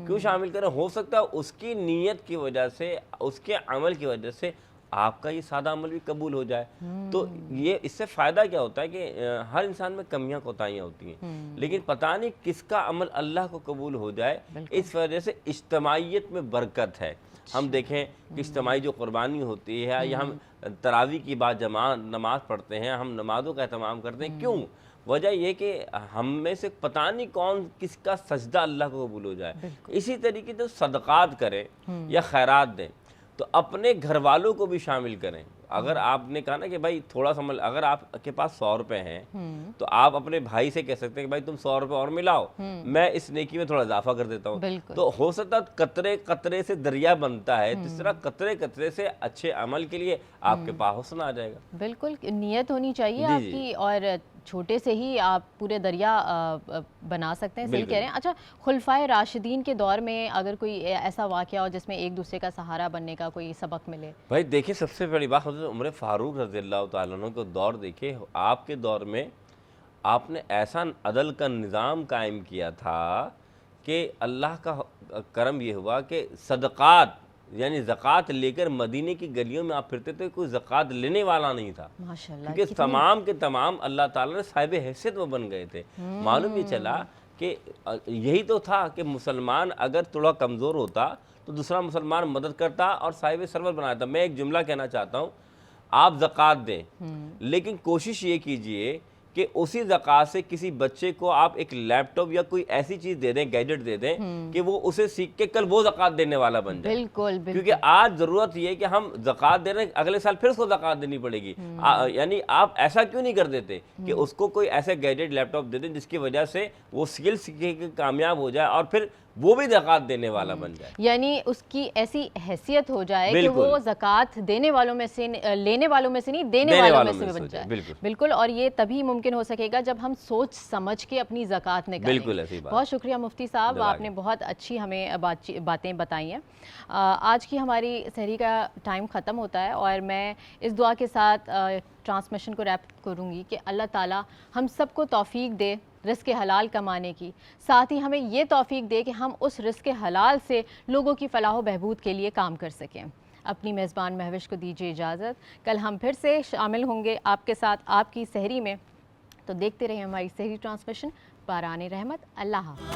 Speaker 2: کیوں شامل کریں؟ ہو سکتا ہے اس کی نیت کی وجہ سے, اس کے عمل کی وجہ سے آپ کا یہ سادہ عمل بھی قبول ہو جائے. تو یہ اس سے فائدہ کیا ہوتا ہے کہ ہر انسان میں کمیاں کوتاہیاں ہوتی ہیں, لیکن پتہ نہیں کس کا عمل اللہ کو قبول ہو جائے. اس وجہ سے اجتماعیت میں برکت ہے. ہم دیکھیں کہ اجتماعی جو قربانی ہوتی ہے یا ہم تراویح کی بعد جماعت نماز پڑھتے ہیں, ہم نمازوں کا اہتمام کرتے ہیں. کیوں؟ وجہ یہ کہ ہم میں سے پتہ نہیں کون کس کا سجدہ اللہ کو قبول ہو جائے. اسی طریقے سے صدقات کریں یا خیرات دیں تو اپنے گھر والوں کو بھی شامل کریں. اگر آپ نے کہا نا کہ بھائی تھوڑا سا اگر آپ کے پاس 100 روپے ہیں تو آپ اپنے بھائی سے کہہ سکتے ہیں کہ بھائی تم 100 روپے اور ملاؤ, میں اس نیکی میں تھوڑا اضافہ کر دیتا ہوں. تو ہو سکتا ہے قطرے قطرے سے دریا بنتا ہے, جس طرح قطرے قطرے سے اچھے عمل کے لیے آپ کے پاس حسن آ جائے گا.
Speaker 1: بالکل نیت ہونی چاہیے آپ کی, اور چھوٹے سے ہی آپ پورے دریا بنا سکتے ہیں. صحیح کہہ رہے ہیں. اچھا, خلفائے راشدین کے دور میں اگر کوئی ایسا واقعہ ہو جس میں ایک دوسرے کا سہارا بننے کا کوئی سبق ملے.
Speaker 2: بھائی دیکھیں, سب سے بڑی بات حضرت عمر فاروق رضی اللہ تعالیٰ عنہ کو دور دیکھے. آپ کے دور میں آپ نے ایسا عدل کا نظام قائم کیا تھا کہ اللہ کا کرم یہ ہوا کہ صدقات یعنی زکوٰۃ لے کر مدینے کی گلیوں میں آپ پھرتے تھے, کوئی زکوٰۃ لینے والا نہیں تھا,
Speaker 1: ماشاءاللہ.
Speaker 2: کیونکہ تمام کے تمام اللہ تعالیٰ نے صاحب حیثیت وہ بن گئے تھے. معلوم یہ چلا کہ یہی تو تھا کہ مسلمان اگر تھوڑا کمزور ہوتا تو دوسرا مسلمان مدد کرتا اور صاحب سرور بنایا تھا. میں ایک جملہ کہنا چاہتا ہوں, آپ زکوٰۃ دیں لیکن کوشش یہ کیجئے کہ اسی زکوٰۃ سے کسی بچے کو آپ ایک لیپ ٹاپ یا کوئی ایسی چیز دے دیں, گیجٹ دے دیں کہ وہ اسے سیکھ کے کل وہ زکوٰۃ دینے والا بن جائے.
Speaker 1: بالکل بالکل.
Speaker 2: کیونکہ آج ضرورت یہ ہے کہ ہم زکوٰۃ دے رہے ہیں, اگلے سال پھر اس کو زکوٰۃ دینی پڑے گی. یعنی آپ ایسا کیوں نہیں کر دیتے کہ اس کو کوئی ایسے گیجٹ لیپ ٹاپ دے دیں جس کی وجہ سے وہ سکل سیکھ کے کامیاب ہو جائے اور پھر وہ بھی زکوٰۃ دینے والا بن جائے.
Speaker 1: یعنی اس کی ایسی حیثیت ہو جائے کہ وہ زکوٰۃ دینے والوں میں سے لینے والوں میں سے نہیں دینے والوں میں سے بن جائے. بالکل. اور یہ تبھی ممکن ہو سکے گا جب ہم سوچ سمجھ کے اپنی زکوٰۃ نکالیں.
Speaker 2: بالکل ایسی بات.
Speaker 1: بہت شکریہ مفتی صاحب, آپ نے بہت اچھی ہمیں باتیں بتائی ہیں. آج کی ہماری سحری کا ٹائم ختم ہوتا ہے اور میں اس دعا کے ساتھ ٹرانسمیشن کو ریپ کروں گی کہ اللہ تعالیٰ ہم سب کو توفیق دے رزق حلال کمانے کی, ساتھ ہی ہمیں یہ توفیق دے کہ ہم اس رزق حلال سے لوگوں کی فلاح و بہبود کے لیے کام کر سکیں. اپنی میزبان مہوش کو دیجیے اجازت. کل ہم پھر سے شامل ہوں گے آپ کے ساتھ آپ کی سحری میں, تو دیکھتے رہیں ہماری سحری ٹرانسمیشن باران رحمت. اللہ حافظ.